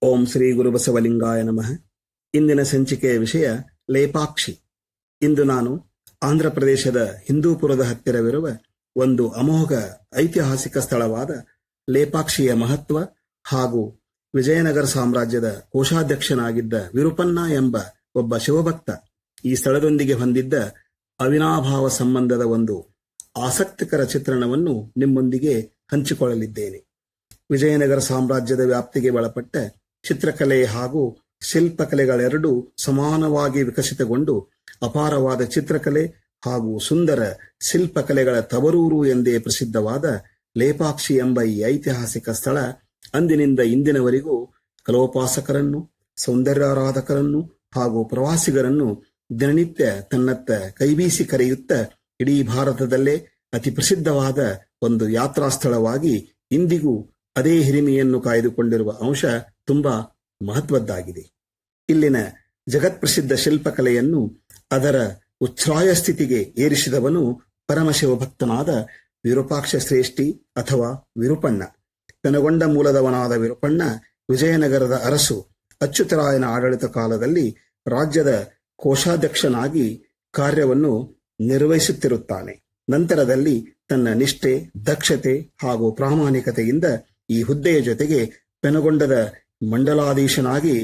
ಓಂ ಶ್ರೀ ಗುರುಬಸವಲಿಂಗಾಯ ನಮಃ. ಇಂದಿನ ಸಂಚಿಕೆಯ ವಿಷಯ ಲೇಪಾಕ್ಷಿ. ಇಂದು ನಾನು ಆಂಧ್ರ ಪ್ರದೇಶದ ಹಿಂದೂಪುರದ ಹತ್ತಿರವಿರುವ ಒಂದು ಅಮೋಘ ಐತಿಹಾಸಿಕ ಸ್ಥಳವಾದ ಲೇಪಾಕ್ಷಿಯ ಮಹತ್ವ ಹಾಗೂ ವಿಜಯನಗರ ಸಾಮ್ರಾಜ್ಯದ ಕೋಶಾಧ್ಯಕ್ಷನಾಗಿದ್ದ ವಿರುಪನ್ನ ಎಂಬ ಒಬ್ಬ ಶಿವಭಕ್ತ ಈ ಸ್ಥಳದೊಂದಿಗೆ ಹೊಂದಿದ್ದ ಅವಿನಾಭಾವ ಸಂಬಂಧದ ಒಂದು ಆಸಕ್ತಿಕರ ಚಿತ್ರಣವನ್ನು ನಿಮ್ಮೊಂದಿಗೆ ಹಂಚಿಕೊಳ್ಳಲಿದ್ದೇನೆ. ವಿಜಯನಗರ ಸಾಮ್ರಾಜ್ಯದ ವ್ಯಾಪ್ತಿಗೆ ಒಳಪಟ್ಟ ಚಿತ್ರಕಲೆ ಹಾಗೂ ಶಿಲ್ಪಕಲೆಗಳೆರಡೂ ಸಮಾನವಾಗಿ ವಿಕಸಿತಗೊಂಡು ಅಪಾರವಾದ ಚಿತ್ರಕಲೆ ಹಾಗೂ ಸುಂದರ ಶಿಲ್ಪಕಲೆಗಳ ತವರೂರು ಎಂದೇ ಪ್ರಸಿದ್ಧವಾದ ಲೇಪಾಕ್ಷಿ ಎಂಬ ಈ ಐತಿಹಾಸಿಕ ಸ್ಥಳ ಅಂದಿನಿಂದ ಇಂದಿನವರೆಗೂ ಕಲೋಪಾಸಕರನ್ನು, ಸೌಂದರ್ಯಾರಾಧಕರನ್ನು ಹಾಗೂ ಪ್ರವಾಸಿಗರನ್ನು ದಿನನಿತ್ಯ ತನ್ನತ್ತ ಕೈಬೀಸಿ ಕರೆಯುತ್ತ ಇಡೀ ಭಾರತದಲ್ಲೇ ಅತಿ ಪ್ರಸಿದ್ಧವಾದ ಒಂದು ಯಾತ್ರಾ ಸ್ಥಳವಾಗಿ ಇಂದಿಗೂ ಅದೇ ಹಿರಿಮೆಯನ್ನು ಕಾಯ್ದುಕೊಂಡಿರುವ ಅಂಶ ತುಂಬಾ ಮಹತ್ವದ್ದಾಗಿದೆ. ಇಲ್ಲಿನ ಜಗತ್ಪ್ರಸಿದ್ಧ ಶಿಲ್ಪಕಲೆಯನ್ನು ಅದರ ಉಚ್ಛ್ರಾಯ ಸ್ಥಿತಿಗೆ ಏರಿಸಿದವನು ಪರಮಶಿವಭಕ್ತನಾದ ವಿರೂಪಾಕ್ಷ ಶ್ರೇಷ್ಠಿ ಅಥವಾ ವಿರುಪಣ್ಣ. ಪೆನಗೊಂಡ ಮೂಲದವನಾದ ವಿರುಪಣ್ಣ ವಿಜಯನಗರದ ಅರಸು ಅಚ್ಯುತರಾಯನ ಆಡಳಿತ ಕಾಲದಲ್ಲಿ ರಾಜ್ಯದ ಕೋಶಾಧ್ಯಕ್ಷನಾಗಿ ಕಾರ್ಯವನ್ನು ನಿರ್ವಹಿಸುತ್ತಿರುತ್ತಾನೆ. ನಂತರದಲ್ಲಿ ತನ್ನ ನಿಷ್ಠೆ, ದಕ್ಷತೆ ಹಾಗೂ ಪ್ರಾಮಾಣಿಕತೆಯಿಂದ ಈ ಹುದ್ದೆಯ ಜೊತೆಗೆ ಪೆನಗೊಂಡದ ಮಂಡಲಾಧೀಶನಾಗಿ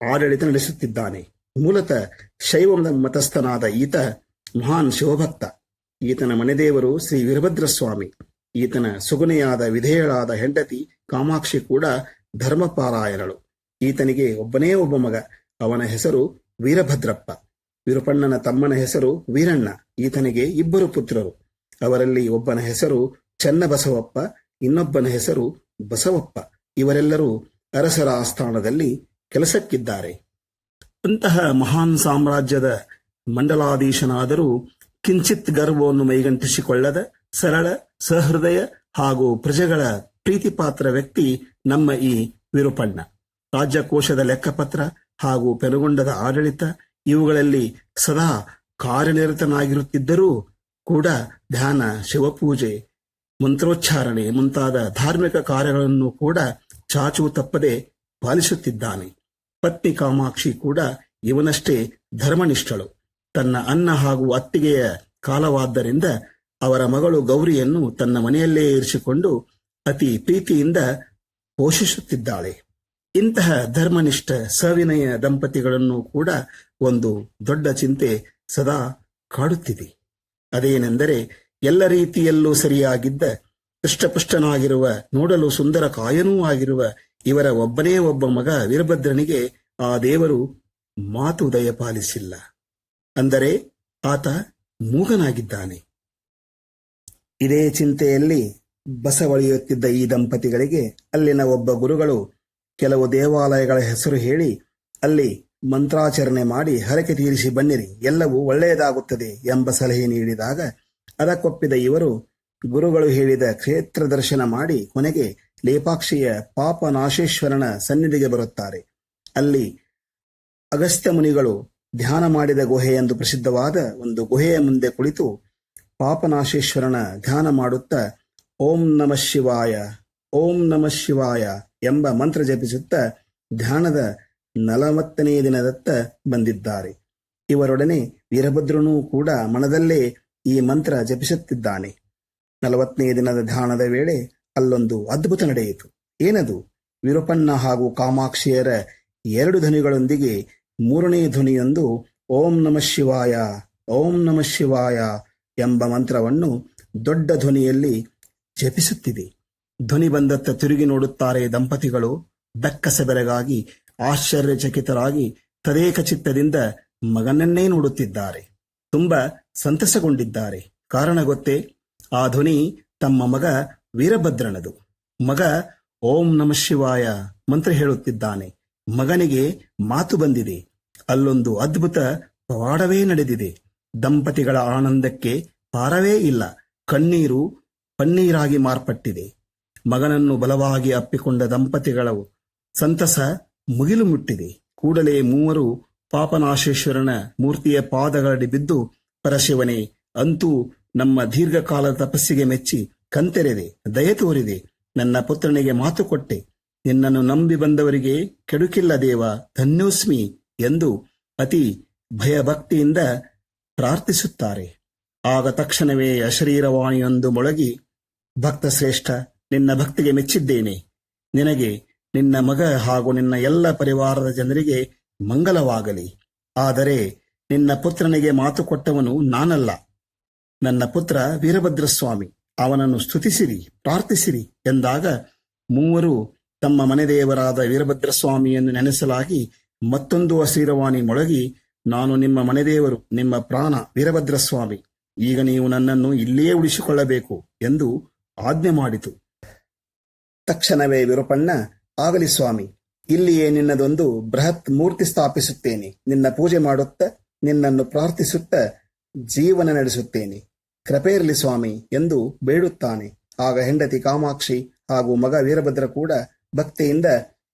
ಆಡಳಿತ ನಡೆಸುತ್ತಿದ್ದಾನೆ. ಮೂಲತಃ ಶೈವ ಮತಸ್ಥನಾದ ಈತ ಮಹಾನ್ ಶಿವಭಕ್ತ. ಈತನ ಮನೆದೇವರು ಶ್ರೀ ವೀರಭದ್ರಸ್ವಾಮಿ. ಈತನ ಸುಗುನೆಯಾದ ವಿಧೇಯಳಾದ ಹೆಂಡತಿ ಕಾಮಾಕ್ಷಿ ಕೂಡ ಧರ್ಮಪಾರಾಯಣಳು. ಈತನಿಗೆ ಒಬ್ಬನೇ ಒಬ್ಬ ಮಗ. ಅವನ ಹೆಸರು ವೀರಭದ್ರಪ್ಪ. ವಿರುಪಣ್ಣನ ತಮ್ಮನ ಹೆಸರು ವೀರಣ್ಣ. ಈತನಿಗೆ ಇಬ್ಬರು ಪುತ್ರರು. ಅವರಲ್ಲಿ ಒಬ್ಬನ ಹೆಸರು ಚನ್ನಬಸವಪ್ಪ, ಇನ್ನೊಬ್ಬನ ಹೆಸರು ಬಸವಪ್ಪ. ಇವರೆಲ್ಲರೂ ಅರಸರ ಆಸ್ಥಾನದಲ್ಲಿ ಕೆಲಸಕ್ಕಿದ್ದಾರೆ. ಅಂತಹ ಮಹಾನ್ ಸಾಮ್ರಾಜ್ಯದ ಮಂಡಲಾಧೀಶನಾದರೂ ಕಿಂಚಿತ್ ಗರ್ವವನ್ನು ಮೈಗಂಟಿಸಿಕೊಳ್ಳದ ಸರಳ, ಸಹೃದಯ ಹಾಗೂ ಪ್ರಜೆಗಳ ಪ್ರೀತಿಪಾತ್ರ ವ್ಯಕ್ತಿ ನಮ್ಮ ಈ ವಿರುಪಣ್ಣ. ರಾಜ್ಯಕೋಶದ ಲೆಕ್ಕಪತ್ರ ಹಾಗೂ ಪೆನಗೊಂಡದ ಆಡಳಿತ ಇವುಗಳಲ್ಲಿ ಸದಾ ಕಾರ್ಯನಿರತನಾಗಿರುತ್ತಿದ್ದರೂ ಕೂಡ ಧ್ಯಾನ, ಶಿವಪೂಜೆ, ಮಂತ್ರೋಚ್ಚಾರಣೆ ಮುಂತಾದ ಧಾರ್ಮಿಕ ಕಾರ್ಯಗಳನ್ನು ಕೂಡ ಚಾಚು ತಪ್ಪದೆ ಪಾಲಿಸುತ್ತಿದ್ದಾನೆ. ಪತ್ನಿ ಕಾಮಾಕ್ಷಿ ಕೂಡ ಇವನಷ್ಟೇ ಧರ್ಮನಿಷ್ಠಳು. ತನ್ನ ಅನ್ನ ಹಾಗೂ ಅತ್ತಿಗೆಯ ಕಾಲವಾದ್ದರಿಂದ ಅವರ ಮಗಳು ಗೌರಿಯನ್ನು ತನ್ನ ಮನೆಯಲ್ಲೇ ಇರಿಸಿಕೊಂಡು ಅತಿ ಪ್ರೀತಿಯಿಂದ ಪೋಷಿಸುತ್ತಿದ್ದಾಳೆ. ಇಂತಹ ಧರ್ಮನಿಷ್ಠ ಸವಿನಯ ದಂಪತಿಗಳನ್ನು ಕೂಡ ಒಂದು ದೊಡ್ಡ ಚಿಂತೆ ಸದಾ ಕಾಡುತ್ತಿದೆ. ಅದೇನೆಂದರೆ ಎಲ್ಲ ರೀತಿಯಲ್ಲೂ ಸರಿಯಾಗಿದ್ದ, ಹೃಷ್ಟಪುಷ್ಟನಾಗಿರುವ, ನೋಡಲು ಸುಂದರ ಕಾಯನೂ ಆಗಿರುವ ಇವರ ಒಬ್ಬನೇ ಒಬ್ಬ ಮಗ ವೀರಭದ್ರನಿಗೆ ಆ ದೇವರು ಮಾತು ದಯಪಾಲಿಸಿಲ್ಲ. ಅಂದರೆ ಆತ ಮೂಗನಾಗಿದ್ದಾನೆ. ಇದೇ ಚಿಂತೆಯಲ್ಲಿ ಬಸವಳಿಯುತ್ತಿದ್ದ ಈ ದಂಪತಿಗಳಿಗೆ ಅಲ್ಲಿನ ಒಬ್ಬ ಗುರುಗಳು ಕೆಲವು ದೇವಾಲಯಗಳ ಹೆಸರು ಹೇಳಿ ಅಲ್ಲಿ ಮಂತ್ರಾಚರಣೆ ಮಾಡಿ ಹರಕೆ ತೀರಿಸಿ ಬನ್ನಿರಿ, ಎಲ್ಲವೂ ಒಳ್ಳೆಯದಾಗುತ್ತದೆ ಎಂಬ ಸಲಹೆ ನೀಡಿದಾಗ ಅದಕ್ಕೊಪ್ಪಿದ ಇವರು ಗುರುಗಳು ಹೇಳಿದ ಕ್ಷೇತ್ರ ದರ್ಶನ ಮಾಡಿ ಕೊನೆಗೆ ಲೇಪಾಕ್ಷಿಯ ಪಾಪನಾಶೇಶ್ವರನ ಸನ್ನಿಧಿಗೆ ಬರುತ್ತಾರೆ. ಅಲ್ಲಿ ಅಗಸ್ತ್ಯ ಮುನಿಗಳು ಧ್ಯಾನ ಮಾಡಿದ ಗುಹೆ ಎಂದು ಪ್ರಸಿದ್ಧವಾದ ಒಂದು ಗುಹೆಯ ಮುಂದೆ ಕುಳಿತು ಪಾಪನಾಶೇಶ್ವರನ ಧ್ಯಾನ ಮಾಡುತ್ತಾ ಓಂ ನಮಃ ಶಿವಾಯ, ಓಂ ನಮಃ ಶಿವಾಯ ಎಂಬ ಮಂತ್ರ ಜಪಿಸುತ್ತಾ ಧ್ಯಾನದ 40ನೇ ದಿನದತ್ತ ಬಂದಿದ್ದಾರೆ. ಇವರೊಡನೆ ವೀರಭದ್ರನೂ ಕೂಡ ಮನದಲ್ಲೇ ಈ ಮಂತ್ರ ಜಪಿಸುತ್ತಿದ್ದಾನೆ. 40ನೇ ದಿನದ ಧ್ಯಾನದ ವೇಳೆ ಅಲ್ಲೊಂದು ಅದ್ಭುತ ನಡೆಯಿತು. ಏನದು? ವಿರುಪಣ್ಣ ಹಾಗೂ ಕಾಮಾಕ್ಷಿಯರ 2 ಧ್ವನಿಗಳೊಂದಿಗೆ 3ನೇ ಧ್ವನಿಯೊಂದು ಓಂ ನಮಃ ಶಿವಾಯ, ಓಂ ನಮಃ ಶಿವಾಯ ಎಂಬ ಮಂತ್ರವನ್ನು ದೊಡ್ಡ ಧ್ವನಿಯಲ್ಲಿ ಜಪಿಸುತ್ತಿದೆ. ಧ್ವನಿ ಬಂದತ್ತ ತಿರುಗಿ ನೋಡುತ್ತಾರೆ ದಂಪತಿಗಳು. ಬೆಕ್ಕಸೆಬೆರಗಾಗಿ ಆಶ್ಚರ್ಯಚಕಿತರಾಗಿ ತದೇಕ ಚಿತ್ತದಿಂದ ಮಗನನ್ನೇ ನೋಡುತ್ತಿದ್ದಾರೆ. ತುಂಬ ಸಂತಸಗೊಂಡಿದ್ದಾರೆ. ಕಾರಣ ಗೊತ್ತೇ? ಆ ಧ್ವನಿ ತಮ್ಮ ಮಗ ವೀರಭದ್ರನದು. ಮಗ ಓಂ ನಮಃ ಶಿವಾಯ ಮಂತ್ರ ಹೇಳುತ್ತಿದ್ದಾನೆ. ಮಗನಿಗೆ ಮಾತು ಬಂದಿದೆ. ಅಲ್ಲೊಂದು ಅದ್ಭುತ ಪವಾಡವೇ ನಡೆದಿದೆ. ದಂಪತಿಗಳ ಆನಂದಕ್ಕೆ ಪಾರವೇ ಇಲ್ಲ. ಕಣ್ಣೀರು ಪನ್ನೀರಾಗಿ ಮಾರ್ಪಟ್ಟಿದೆ. ಮಗನನ್ನು ಬಲವಾಗಿ ಅಪ್ಪಿಕೊಂಡ ದಂಪತಿಗಳ ಸಂತಸ ಮುಗಿಲು ಮುಟ್ಟಿದೆ. ಕೂಡಲೇ ಮೂವರು ಪಾಪನಾಶೇಶ್ವರನ ಮೂರ್ತಿಯ ಪಾದಗಳಡಿ ಬಿದ್ದು, ಪರಶಿವನೇ, ಅಂತೂ ನಮ್ಮ ದೀರ್ಘಕಾಲದ ತಪಸ್ಸಿಗೆ ಮೆಚ್ಚಿ ಕಣ್ತೆರೆದೆ, ದಯೆ ತೋರಿದೆ. ನನ್ನ ಪುತ್ರನಿಗೆ ಮಾತು ಕೊಟ್ಟೆ. ನಿನ್ನನ್ನು ನಂಬಿ ಬಂದವರಿಗೆ ಕೆಡುಕಿಲ್ಲ ದೇವ, ಧನ್ಯೋಸ್ಮಿ ಎಂದು ಅತಿ ಭಯಭಕ್ತಿಯಿಂದ ಪ್ರಾರ್ಥಿಸುತ್ತಾರೆ. ಆಗ ತಕ್ಷಣವೇ ಅಶರೀರವಾಣಿಯೊಂದು ಮೊಳಗಿ, ಭಕ್ತ ಶ್ರೇಷ್ಠ, ನಿನ್ನ ಭಕ್ತಿಗೆ ಮೆಚ್ಚಿದ್ದೇನೆ. ನಿನಗೆ, ನಿನ್ನ ಮಗ ಹಾಗೂ ನಿನ್ನ ಎಲ್ಲ ಪರಿವಾರದ ಜನರಿಗೆ ಮಂಗಲವಾಗಲಿ. ಆದರೆ ನಿನ್ನ ಪುತ್ರನಿಗೆ ಮಾತು ಕೊಟ್ಟವನು ನಾನಲ್ಲ, ನನ್ನ ಪುತ್ರ ವೀರಭದ್ರಸ್ವಾಮಿ. ಅವನನ್ನು ಸ್ತುತಿಸಿರಿ, ಪ್ರಾರ್ಥಿಸಿರಿ ಎಂದಾಗ ಮೂವರು ತಮ್ಮ ಮನೆದೇವರಾದ ವೀರಭದ್ರಸ್ವಾಮಿಯನ್ನು ನೆನೆಸಲಾಗಿ ಮತ್ತೊಂದು ಅಶರೀರವಾಣಿ ಮೊಳಗಿ, ನಾನು ನಿಮ್ಮ ಮನೆದೇವರು, ನಿಮ್ಮ ಪ್ರಾಣ ವೀರಭದ್ರಸ್ವಾಮಿ. ಈಗ ನೀವು ನನ್ನನ್ನು ಇಲ್ಲಿಯೇ ಉಳಿಸಿಕೊಳ್ಳಬೇಕು ಎಂದು ಆಜ್ಞೆ ಮಾಡಿತು. ತಕ್ಷಣವೇ ವಿರೂಪಣ್ಣ, ಆಗಲಿ ಸ್ವಾಮಿ, ಇಲ್ಲಿಯೇ ನಿನ್ನದೊಂದು ಬೃಹತ್ ಮೂರ್ತಿ ಸ್ಥಾಪಿಸುತ್ತೇನೆ. ನಿನ್ನ ಪೂಜೆ ಮಾಡುತ್ತಾ, ನಿನ್ನನ್ನು ಪ್ರಾರ್ಥಿಸುತ್ತಾ ಜೀವನ ನಡೆಸುತ್ತೇನೆ. ಕೃಪೆ ಇರಲಿ ಸ್ವಾಮಿ ಎಂದು ಬೇಡುತ್ತಾನೆ. ಆಗ ಹೆಂಡತಿ ಕಾಮಾಕ್ಷಿ ಹಾಗೂ ಮಗ ವೀರಭದ್ರ ಕೂಡ ಭಕ್ತಿಯಿಂದ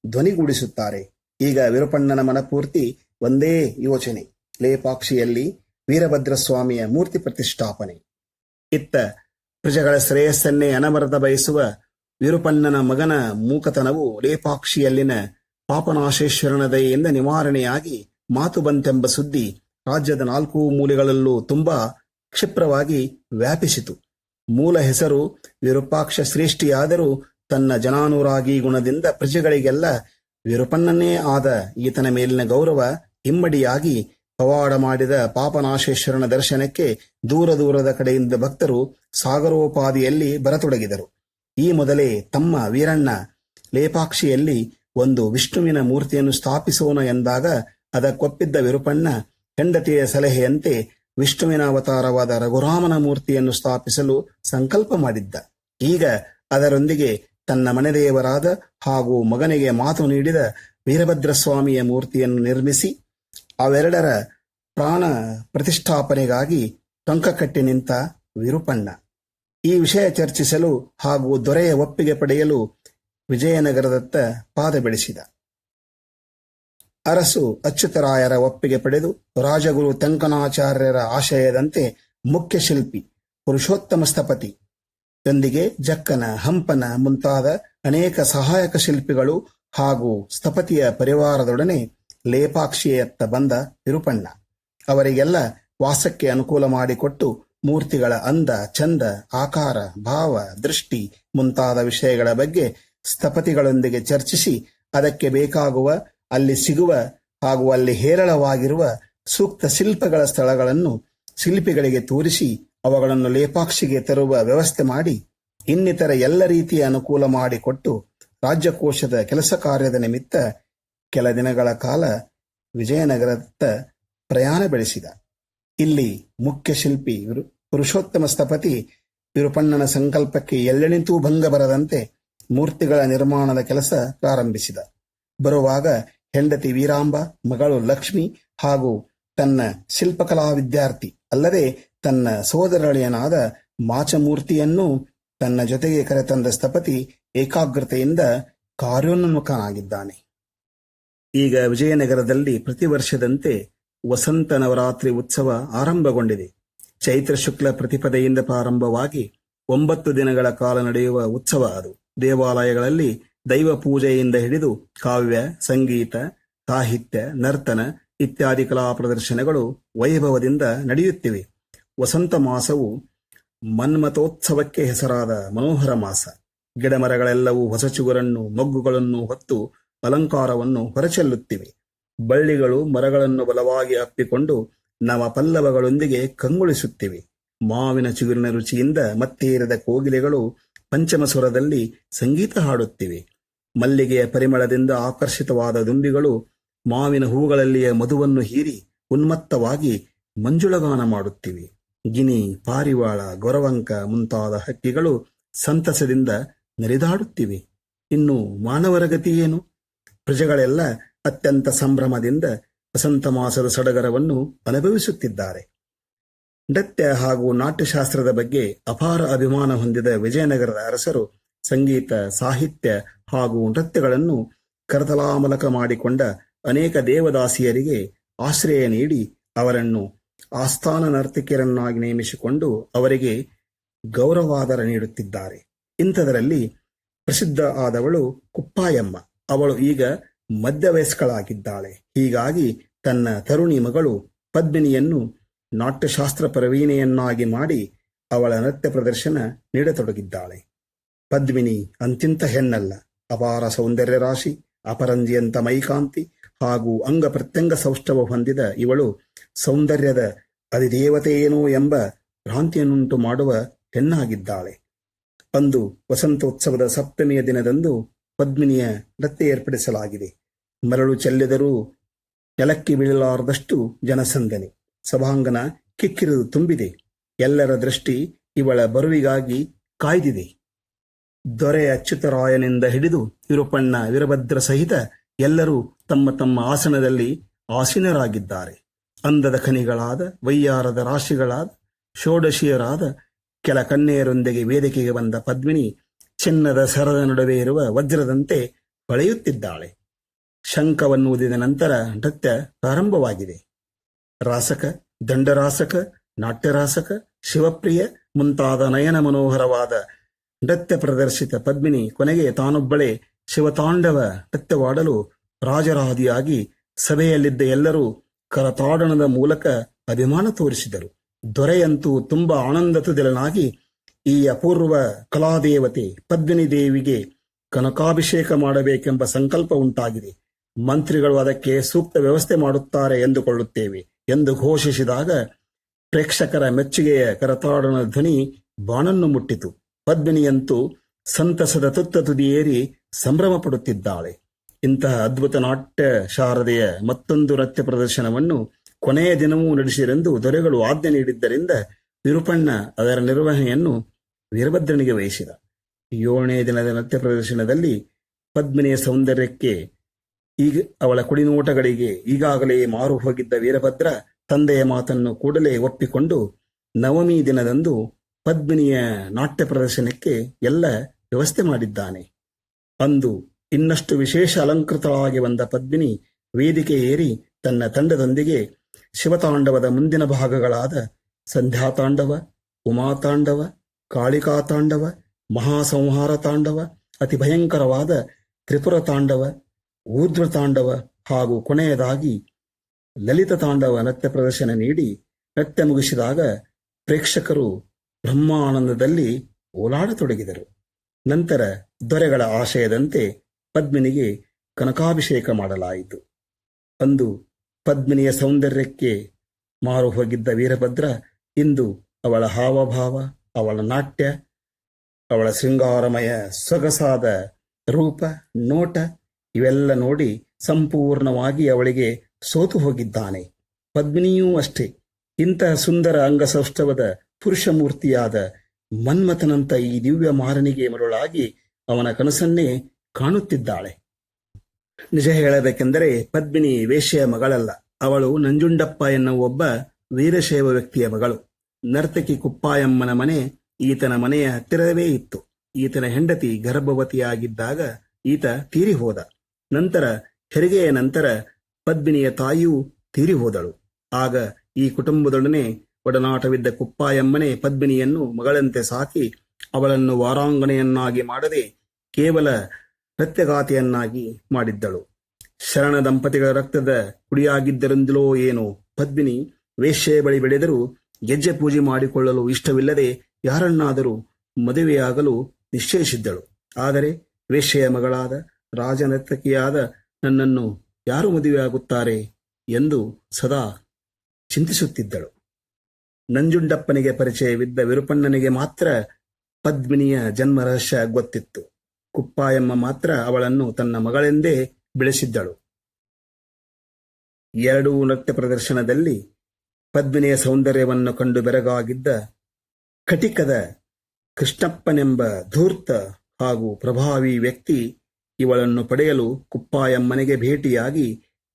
ಧ್ವನಿಗೂಡಿಸುತ್ತಾರೆ. ಈಗ ವಿರೂಪಣ್ಣನ ಮನಪೂರ್ತಿ ಒಂದೇ ಯೋಚನೆ, ಲೇಪಾಕ್ಷಿಯಲ್ಲಿ ವೀರಭದ್ರ ಸ್ವಾಮಿಯ ಮೂರ್ತಿ ಪ್ರತಿಷ್ಠಾಪನೆ. ಇತ್ತ ಪ್ರಜೆಗಳ ಶ್ರೇಯಸ್ಸನ್ನೇ ಅನವರತ ಬಯಸುವ ವಿರೂಪಣ್ಣನ ಮಗನ ಮೂಕತನವು ಲೇಪಾಕ್ಷಿಯಲ್ಲಿನ ಪಾಪನಾಶೇಶ್ವರನ ದಯೆಯಿಂದ ನಿವಾರಣೆಯಾಗಿ ಮಾತು ಬಂತೆಂಬ ಸುದ್ದಿ ರಾಜ್ಯದ 4 ಮೂಲೆಗಳಲ್ಲೂ ತುಂಬಾ ಕ್ಷಿಪ್ರವಾಗಿ ವ್ಯಾಪಿಸಿತು. ಮೂಲ ಹೆಸರು ವಿರೂಪಾಕ್ಷ ಶ್ರೇಷ್ಠಿಯಾದರೂ ತನ್ನ ಜನಾನುರಾಗಿ ಗುಣದಿಂದ ಪ್ರಜೆಗಳಿಗೆಲ್ಲ ವಿರೂಪಣ್ಣನೇ ಆದ ಈತನ ಮೇಲಿನ ಗೌರವ ಇಮ್ಮಡಿಯಾಗಿ ಪವಾಡ ಮಾಡಿದ ಪಾಪನಾಶೇಶ್ವರನ ದರ್ಶನಕ್ಕೆ ದೂರ ದೂರದ ಕಡೆಯಿಂದ ಭಕ್ತರು ಸಾಗರೋಪಾದಿಯಲ್ಲಿ ಬರತೊಡಗಿದರು. ಈ ಮೊದಲೇ ತಮ್ಮ ವೀರಣ್ಣ ಲೇಪಾಕ್ಷಿಯಲ್ಲಿ ಒಂದು ವಿಷ್ಣುವಿನ ಮೂರ್ತಿಯನ್ನು ಸ್ಥಾಪಿಸೋಣ ಎಂದಾಗ ಅದಕ್ಕೊಪ್ಪಿದ್ದ ವಿರೂಪಣ್ಣ ಹೆಂಡತಿಯ ಸಲಹೆಯಂತೆ ವಿಷ್ಣುವಿನ ಅವತಾರವಾದ ರಘುರಾಮನ ಮೂರ್ತಿಯನ್ನು ಸ್ಥಾಪಿಸಲು ಸಂಕಲ್ಪ ಮಾಡಿದ್ದ. ಈಗ ಅದರೊಂದಿಗೆ ತನ್ನ ಮನೆದೇವರಾದ ಹಾಗೂ ಮಗನಿಗೆ ಮಾತು ನೀಡಿದ ವೀರಭದ್ರಸ್ವಾಮಿಯ ಮೂರ್ತಿಯನ್ನು ನಿರ್ಮಿಸಿ ಅವೆರಡರ ಪ್ರಾಣ ಪ್ರತಿಷ್ಠಾಪನೆಗಾಗಿ ಟೊಂಕಕಟ್ಟಿ ನಿಂತ ವಿರೂಪಣ್ಣ ಈ ವಿಷಯ ಚರ್ಚಿಸಲು ಹಾಗೂ ದೊರೆಯ ಒಪ್ಪಿಗೆ ಪಡೆಯಲು ವಿಜಯನಗರದತ್ತ ಪಾದ ಬೆಳೆಸಿದ. ಅರಸು ಅಚ್ಯುತರಾಯರ ಒಪ್ಪಿಗೆ ಪಡೆದು ರಾಜಗುರು ತೆಂಕನಾಚಾರ್ಯರ ಆಶಯದಂತೆ ಮುಖ್ಯ ಶಿಲ್ಪಿ ಪುರುಷೋತ್ತಮ ಸ್ಥಪತಿ ಯೊಂದಿಗೆ ಜಕ್ಕನ, ಹಂಪನ ಮುಂತಾದ ಅನೇಕ ಸಹಾಯಕ ಶಿಲ್ಪಿಗಳು ಹಾಗೂ ಸ್ಥಪತಿಯ ಪರಿವಾರದೊಡನೆ ಲೇಪಾಕ್ಷಿಯತ್ತ ಬಂದ ವಿರೂಪಣ್ಣ ಅವರಿಗೆಲ್ಲ ವಾಸಕ್ಕೆ ಅನುಕೂಲ ಮಾಡಿಕೊಟ್ಟು ಮೂರ್ತಿಗಳ ಅಂದ, ಚಂದ, ಆಕಾರ, ಭಾವ, ದೃಷ್ಟಿ ಮುಂತಾದ ವಿಷಯಗಳ ಬಗ್ಗೆ ಸ್ಥಪತಿಗಳೊಂದಿಗೆ ಚರ್ಚಿಸಿ ಅದಕ್ಕೆ ಬೇಕಾಗುವ, ಅಲ್ಲಿ ಸಿಗುವ ಹಾಗೂ ಅಲ್ಲಿ ಹೇರಳವಾಗಿರುವ ಸೂಕ್ತ ಶಿಲ್ಪಗಳ ಸ್ಥಳಗಳನ್ನು ಶಿಲ್ಪಿಗಳಿಗೆ ತೋರಿಸಿ ಅವುಗಳನ್ನು ಲೇಪಾಕ್ಷಿಗೆ ತರುವ ವ್ಯವಸ್ಥೆ ಮಾಡಿ ಇನ್ನಿತರ ಎಲ್ಲ ರೀತಿಯ ಅನುಕೂಲ ಮಾಡಿಕೊಟ್ಟು ರಾಜ್ಯಕೋಶದ ಕೆಲಸ ಕಾರ್ಯದ ನಿಮಿತ್ತ ಕೆಲ ದಿನಗಳ ಕಾಲ ವಿಜಯನಗರದತ್ತ ಪ್ರಯಾಣ ಬೆಳೆಸಿದ. ಇಲ್ಲಿ ಮುಖ್ಯ ಶಿಲ್ಪಿ ಪುರುಷೋತ್ತಮ ಸ್ಥಪತಿ ವಿರೂಪಣ್ಣನ ಸಂಕಲ್ಪಕ್ಕೆ ಎಲ್ಲೆಣಿತೂ ಭಂಗ ಬರದಂತೆ ಮೂರ್ತಿಗಳ ನಿರ್ಮಾಣದ ಕೆಲಸ ಪ್ರಾರಂಭಿಸಿದ. ಬರುವಾಗ ಹೆಂಡತಿ ವೀರಾಂಬ, ಮಗಳು ಲಕ್ಷ್ಮಿ ಹಾಗೂ ತನ್ನ ಶಿಲ್ಪಕಲಾ ವಿದ್ಯಾರ್ಥಿ ಅಲ್ಲದೆ ತನ್ನ ಸೋದರಳಿಯನಾದ ಮಾಚಮೂರ್ತಿಯನ್ನೂ ತನ್ನ ಜೊತೆಗೆ ಕರೆತಂದ ಸ್ಥಪತಿ ಏಕಾಗ್ರತೆಯಿಂದ ಕಾರ್ಯೋನ್ಮುಖನಾಗಿದ್ದಾನೆ. ಈಗ ವಿಜಯನಗರದಲ್ಲಿ ಪ್ರತಿ ವರ್ಷದಂತೆ ವಸಂತ ನವರಾತ್ರಿ ಉತ್ಸವ ಆರಂಭಗೊಂಡಿದೆ. ಚೈತ್ರ ಶುಕ್ಲ ಪ್ರತಿಪದೆಯಿಂದ ಪ್ರಾರಂಭವಾಗಿ 9 ದಿನಗಳ ಕಾಲ ನಡೆಯುವ ಉತ್ಸವ ಅದು. ದೇವಾಲಯಗಳಲ್ಲಿ ದೈವ ಪೂಜೆಯಿಂದ ಹಿಡಿದು ಕಾವ್ಯ, ಸಂಗೀತ, ಸಾಹಿತ್ಯ, ನರ್ತನ ಇತ್ಯಾದಿ ಕಲಾ ಪ್ರದರ್ಶನಗಳು ವೈಭವದಿಂದ ನಡೆಯುತ್ತಿವೆ. ವಸಂತ ಮಾಸವು ಮನ್ಮಥೋತ್ಸವಕ್ಕೆ ಹೆಸರಾದ ಮನೋಹರ ಮಾಸ. ಗಿಡಮರಗಳೆಲ್ಲವೂ ಹೊಸ ಚಿಗುರನ್ನು, ಮೊಗ್ಗುಗಳನ್ನು ಹೊತ್ತು ಅಲಂಕಾರವನ್ನು ಹೊರಚೆಲ್ಲುತ್ತಿವೆ. ಬಳ್ಳಿಗಳು ಮರಗಳನ್ನು ಬಲವಾಗಿ ಅಪ್ಪಿಕೊಂಡು ನವ ಪಲ್ಲವಗಳೊಂದಿಗೆ ಕಂಗೊಳಿಸುತ್ತಿವೆ. ಮಾವಿನ ಚಿಗುರಿನ ರುಚಿಯಿಂದ ಮತ್ತೇರಿದ ಕೋಗಿಲೆಗಳು ಪಂಚಮ ಸ್ವರದಲ್ಲಿ ಸಂಗೀತ ಹಾಡುತ್ತಿವೆ. ಮಲ್ಲಿಗೆಯ ಪರಿಮಳದಿಂದ ಆಕರ್ಷಿತವಾದ ದುಂಬಿಗಳು ಮಾವಿನ ಹೂಗಳಲ್ಲಿಯ ಮಧುವನ್ನು ಹೀರಿ ಉನ್ಮತ್ತವಾಗಿ ಮಂಜುಳಗಾನ ಮಾಡುತ್ತಿವೆ. ಗಿನಿ, ಪಾರಿವಾಳ, ಗೊರವಂಕ ಮುಂತಾದ ಹಕ್ಕಿಗಳು ಸಂತಸದಿಂದ ನೆರೆದಾಡುತ್ತಿವೆ. ಇನ್ನು ಮಾನವರ ಗತಿಯೇನು? ಪ್ರಜೆಗಳೆಲ್ಲ ಅತ್ಯಂತ ಸಂಭ್ರಮದಿಂದ ವಸಂತ ಮಾಸದ ಸಡಗರವನ್ನು ಅನುಭವಿಸುತ್ತಿದ್ದಾರೆ. ನೃತ್ಯ ಹಾಗೂ ನಾಟ್ಯಶಾಸ್ತ್ರದ ಬಗ್ಗೆ ಅಪಾರ ಅಭಿಮಾನ ಹೊಂದಿದ ವಿಜಯನಗರದ ಅರಸರು ಸಂಗೀತ, ಸಾಹಿತ್ಯ ಹಾಗೂ ನೃತ್ಯಗಳನ್ನು ಕರತಲಾಮಲಕ ಮಾಡಿಕೊಂಡ ಅನೇಕ ದೇವದಾಸಿಯರಿಗೆ ಆಶ್ರಯ ನೀಡಿ ಅವರನ್ನು ಆಸ್ಥಾನ ನರ್ತಕಿಯರನ್ನಾಗಿ ನೇಮಿಸಿಕೊಂಡು ಅವರಿಗೆ ಗೌರವಾದರ ನೀಡುತ್ತಿದ್ದಾರೆ. ಇಂಥದರಲ್ಲಿ ಪ್ರಸಿದ್ಧ ಆದವಳು ಕುಪ್ಪಾಯಮ್ಮ. ಅವಳು ಈಗ ಮಧ್ಯವಯಸ್ಕಳಾಗಿದ್ದಾಳೆ. ಹೀಗಾಗಿ ತನ್ನ ತರುಣಿ ಮಗಳು ಪದ್ಮಿನಿಯನ್ನು ನಾಟ್ಯಶಾಸ್ತ್ರ ಪ್ರವೀಣೆಯನ್ನಾಗಿ ಮಾಡಿ ಅವಳ ನೃತ್ಯ ಪ್ರದರ್ಶನ ನೀಡತೊಡಗಿದ್ದಾಳೆ. ಪದ್ಮಿನಿ ಅಂತಿಂತ ಹೆಣ್ಣಲ್ಲ. ಅಪಾರ ಸೌಂದರ್ಯ ರಾಶಿ, ಅಪರಂಜಿಯಂತ ಮೈಕಾಂತಿ ಹಾಗೂ ಅಂಗ ಪ್ರತ್ಯಂಗ ಸೌಷ್ಠವ ಹೊಂದಿದ ಇವಳು ಸೌಂದರ್ಯದ ಅಧಿದೇವತೆಯೇನೋ ಎಂಬ ಭ್ರಾಂತಿಯನ್ನುಂಟು ಮಾಡುವ ಹೆಣ್ಣಾಗಿದ್ದಾಳೆ. ಅಂದು ವಸಂತೋತ್ಸವದ ಸಪ್ತಮಿಯ ದಿನದಂದು ಪದ್ಮಿನಿಯ ನೃತ್ಯ ಏರ್ಪಡಿಸಲಾಗಿದೆ. ಮರಳು ಚೆಲ್ಲಿದರೂ ನೆಲಕ್ಕೆ ಬೀಳಲಾರದಷ್ಟು ಜನಸಂದಣಿ. ಸಭಾಂಗಣ ಕಿಕ್ಕಿರಿದು ತುಂಬಿದೆ. ಎಲ್ಲರ ದೃಷ್ಟಿ ಇವಳ ಬರುವಿಗಾಗಿ ಕಾಯ್ದಿದೆ. ದೊರೆ ಅಚ್ಯುತರಾಯನಿಂದ ಹಿಡಿದು ವಿರುಪಣ್ಣ ವೀರಭದ್ರ ಸಹಿತ ಎಲ್ಲರೂ ತಮ್ಮ ತಮ್ಮ ಆಸನದಲ್ಲಿ ಆಸೀನರಾಗಿದ್ದಾರೆ. ಅಂದದ ಖನಿಗಳಾದ, ವೈಯಾರದ ರಾಶಿಗಳಾದ, ಷೋಡಶಿಯರಾದ ಕೆಲ ಕನ್ಯೆಯರೊಂದಿಗೆ ವೇದಿಕೆಗೆ ಬಂದ ಪದ್ಮಿನಿ ಚಿನ್ನದ ಸರದ ನಡುವೆ ಇರುವ ವಜ್ರದಂತೆ ಹೊಳೆಯುತ್ತಿದ್ದಾಳೆ. ಶಂಖವನ್ನೂದಿದ ನಂತರ ನೃತ್ಯ ಪ್ರಾರಂಭವಾಗಿದೆ. ರಾಸಕ, ದಂಡರಾಸಕ, ನಾಟ್ಯರಾಸಕ, ಶಿವಪ್ರಿಯ ಮುಂತಾದ ನಯನ ಮನೋಹರವಾದ ನೃತ್ಯ ಪ್ರದರ್ಶಿತ ಪದ್ಮಿನಿ ಕೊನೆಗೆ ತಾನೊಬ್ಬಳೇ ಶಿವತಾಂಡವ ನೃತ್ಯವಾಡಲು ರಾಜರಾದಿಯಾಗಿ ಸಭೆಯಲ್ಲಿದ್ದ ಎಲ್ಲರೂ ಕರತಾಡನದ ಮೂಲಕ ಅಭಿಮಾನ ತೋರಿಸಿದರು. ದೊರೆಯಂತೂ ತುಂಬಾ ಆನಂದತುದಿಲನಾಗಿ ಈ ಅಪೂರ್ವ ಕಲಾದೇವತೆ ಪದ್ಮಿನಿ ದೇವಿಗೆ ಕನಕಾಭಿಷೇಕ ಮಾಡಬೇಕೆಂಬ ಸಂಕಲ್ಪ ಉಂಟಾಗಿದೆ. ಮಂತ್ರಿಗಳು ಅದಕ್ಕೆ ಸೂಕ್ತ ವ್ಯವಸ್ಥೆ ಮಾಡುತ್ತಾರೆ ಎಂದುಕೊಳ್ಳುತ್ತೇವೆ ಎಂದು ಘೋಷಿಸಿದಾಗ ಪ್ರೇಕ್ಷಕರ ಮೆಚ್ಚುಗೆಯ ಕರತಾಡನ ಧ್ವನಿ ಬಾಣನ್ನು ಮುಟ್ಟಿತು. ಪದ್ಮಿನಿಯಂತೂ ಸಂತಸದ ತುತ್ತ ತುದಿಯೇರಿ ಸಂಭ್ರಮ ಪಡುತ್ತಿದ್ದಾಳೆ. ಇಂತಹ ಅದ್ಭುತ ನಾಟ್ಯ ಶಾರದೆಯ ಮತ್ತೊಂದು ನೃತ್ಯ ಪ್ರದರ್ಶನವನ್ನು ಕೊನೆಯ ದಿನವೂ ನಡೆಸಿರೆಂದು ದೊರೆಗಳು ಆಜ್ಞೆ ನೀಡಿದ್ದರಿಂದ ವಿರುಪಣ್ಣ ಅದರ ನಿರ್ವಹಣೆಯನ್ನು ವೀರಭದ್ರನಿಗೆ ವಹಿಸಿದ. 7ನೇ ದಿನದ ನೃತ್ಯ ಪ್ರದರ್ಶನದಲ್ಲಿ ಪದ್ಮಿನಿಯ ಸೌಂದರ್ಯಕ್ಕೆ ಅವಳ ಕುಡಿನೋಟಗಳಿಗೆ ಈಗಾಗಲೇ ಮಾರು ಹೋಗಿದ್ದ ವೀರಭದ್ರ ತಂದೆಯ ಮಾತನ್ನು ಕೂಡಲೇ ಒಪ್ಪಿಕೊಂಡು 9ನೇ ದಿನದಂದು ಪದ್ಮಿನಿಯ ನಾಟ್ಯ ಪ್ರದರ್ಶನಕ್ಕೆ ಎಲ್ಲ ವ್ಯವಸ್ಥೆ ಮಾಡಿದ್ದಾನೆ. ಅಂದು ಇನ್ನಷ್ಟು ವಿಶೇಷ ಅಲಂಕೃತವಾಗಿ ಬಂದ ಪದ್ಮಿನಿ ವೇದಿಕೆ ಏರಿ ತನ್ನ ತಂಡದೊಂದಿಗೆ ಶಿವತಾಂಡವದ ಮುಂದಿನ ಭಾಗಗಳಾದ ಸಂಧ್ಯಾತಾಂಡವ, ಉಮಾತಾಂಡವ, ಕಾಳಿಕಾತಾಂಡವ, ಮಹಾಸಂಹಾರ ತಾಂಡವ, ಅತಿ ಭಯಂಕರವಾದ ತ್ರಿಪುರ ತಾಂಡವ, ಊರ್ಧ್ವ ತಾಂಡವ ಹಾಗೂ ಕೊನೆಯದಾಗಿ ಲಲಿತ ತಾಂಡವ ನೃತ್ಯ ಪ್ರದರ್ಶನ ನೀಡಿ ನೃತ್ಯ ಮುಗಿಸಿದಾಗ ಪ್ರೇಕ್ಷಕರು ಬ್ರಹ್ಮಾನಂದದಲ್ಲಿ ಓಲಾಡತೊಡಗಿದರು. ನಂತರ ದೊರೆಗಳ ಆಶಯದಂತೆ ಪದ್ಮಿನಿಗೆ ಕನಕಾಭಿಷೇಕ ಮಾಡಲಾಯಿತು. ಅಂದು ಪದ್ಮಿನಿಯ ಸೌಂದರ್ಯಕ್ಕೆ ಮಾರು ಹೋಗಿದ್ದ ವೀರಭದ್ರ ಇಂದು ಅವಳ ಹಾವಭಾವ, ಅವಳ ನಾಟ್ಯ, ಅವಳ ಶೃಂಗಾರಮಯ ಸೊಗಸಾದ ರೂಪ, ನೋಟ ಇವೆಲ್ಲ ನೋಡಿ ಸಂಪೂರ್ಣವಾಗಿ ಅವಳಿಗೆ ಸೋತು ಹೋಗಿದ್ದಾನೆ. ಪದ್ಮಿನಿಯೂ ಅಷ್ಟೇ. ಇಂತಹ ಸುಂದರ ಅಂಗಸೌಷ್ಠವದ ಪುರುಷಮೂರ್ತಿಯಾದ ಮನ್ಮಥನಂತ ಈ ದಿವ್ಯ ಮಾರನಿಗೆ ಮರುಳಾಗಿ ಅವನ ಕನಸನ್ನೇ ಕಾಣುತ್ತಿದ್ದಾಳೆ. ನಿಜ ಹೇಳಬೇಕೆಂದರೆ ಪದ್ಮಿನಿ ವೇಶ್ಯೆಯ ಮಗಳಲ್ಲ. ಅವಳು ನಂಜುಂಡಪ್ಪ ಎನ್ನುವ ಒಬ್ಬ ವೀರಶೈವ ವ್ಯಕ್ತಿಯ ಮಗಳು. ನರ್ತಕಿ ಕುಪ್ಪಾಯಮ್ಮನ ಮನೆ ಈತನ ಮನೆಯ ಹತ್ತಿರವೇ ಇತ್ತು. ಈತನ ಹೆಂಡತಿ ಗರ್ಭವತಿಯಾಗಿದ್ದಾಗ ಈತ ತೀರಿ ಹೋದ. ನಂತರ ಹೆರಿಗೆಯ ನಂತರ ಪದ್ಮಿನಿಯ ತಾಯಿಯೂ ತೀರಿ ಹೋದಳು. ಆಗ ಈ ಕುಟುಂಬದೊಡನೆ ಒಡನಾಟವಿದ್ದ ಕುಪ್ಪಾಯಮ್ಮನೆ ಪದ್ಮಿನಿಯನ್ನು ಮಗಳಂತೆ ಸಾಕಿ ಅವಳನ್ನು ವಾರಾಂಗಣೆಯನ್ನಾಗಿ ಮಾಡದೆ ಕೇವಲ ನೃತ್ಯಗಾತಿಯನ್ನಾಗಿ ಮಾಡಿದ್ದಳು. ಶರಣ ದಂಪತಿಗಳ ರಕ್ತದ ಕುಡಿಯಾಗಿದ್ದರಿಂದಲೋ ಏನೋ ಪದ್ಮಿನಿ ವೇಶ್ಯೆಯ ಬಳಿ ಬೆಳೆದರೂ ಗೆಜ್ಜೆ ಪೂಜೆ ಮಾಡಿಕೊಳ್ಳಲು ಇಷ್ಟವಿಲ್ಲದೆ ಯಾರನ್ನಾದರೂ ಮದುವೆಯಾಗಲು ನಿಶ್ಚಯಿಸಿದ್ದಳು. ಆದರೆ ವೇಶ್ಯೆಯ ಮಗಳಾದ ರಾಜನರ್ತಕಿಯಾದ ನನ್ನನ್ನು ಯಾರು ಮದುವೆಯಾಗುತ್ತಾರೆ ಎಂದು ಸದಾ ಚಿಂತಿಸುತ್ತಿದ್ದಳು. ನಂಜುಂಡಪ್ಪನಿಗೆ ಪರಿಚಯವಿದ್ದ ವಿರುಪಣ್ಣನಿಗೆ ಮಾತ್ರ ಪದ್ಮಿನಿಯ ಜನ್ಮ ರಹಸ್ಯ ಗೊತ್ತಿತ್ತು. ಕುಪ್ಪಾಯಮ್ಮ ಮಾತ್ರ ಅವಳನ್ನು ತನ್ನ ಮಗಳೆಂದೇ ಬೆಳೆಸಿದ್ದಳು. 2 ನೃತ್ಯ ಪ್ರದರ್ಶನದಲ್ಲಿ ಪದ್ಮಿನಿಯ ಸೌಂದರ್ಯವನ್ನು ಕಂಡು ಬೆರಗಾಗಿದ್ದ ಕಟಿಕದ ಕೃಷ್ಣಪ್ಪನೆಂಬ ಧೂರ್ತ ಹಾಗೂ ಪ್ರಭಾವಿ ವ್ಯಕ್ತಿ ಇವಳನ್ನು ಪಡೆಯಲು ಕುಪ್ಪಾಯಮ್ಮನಿಗೆ ಭೇಟಿಯಾಗಿ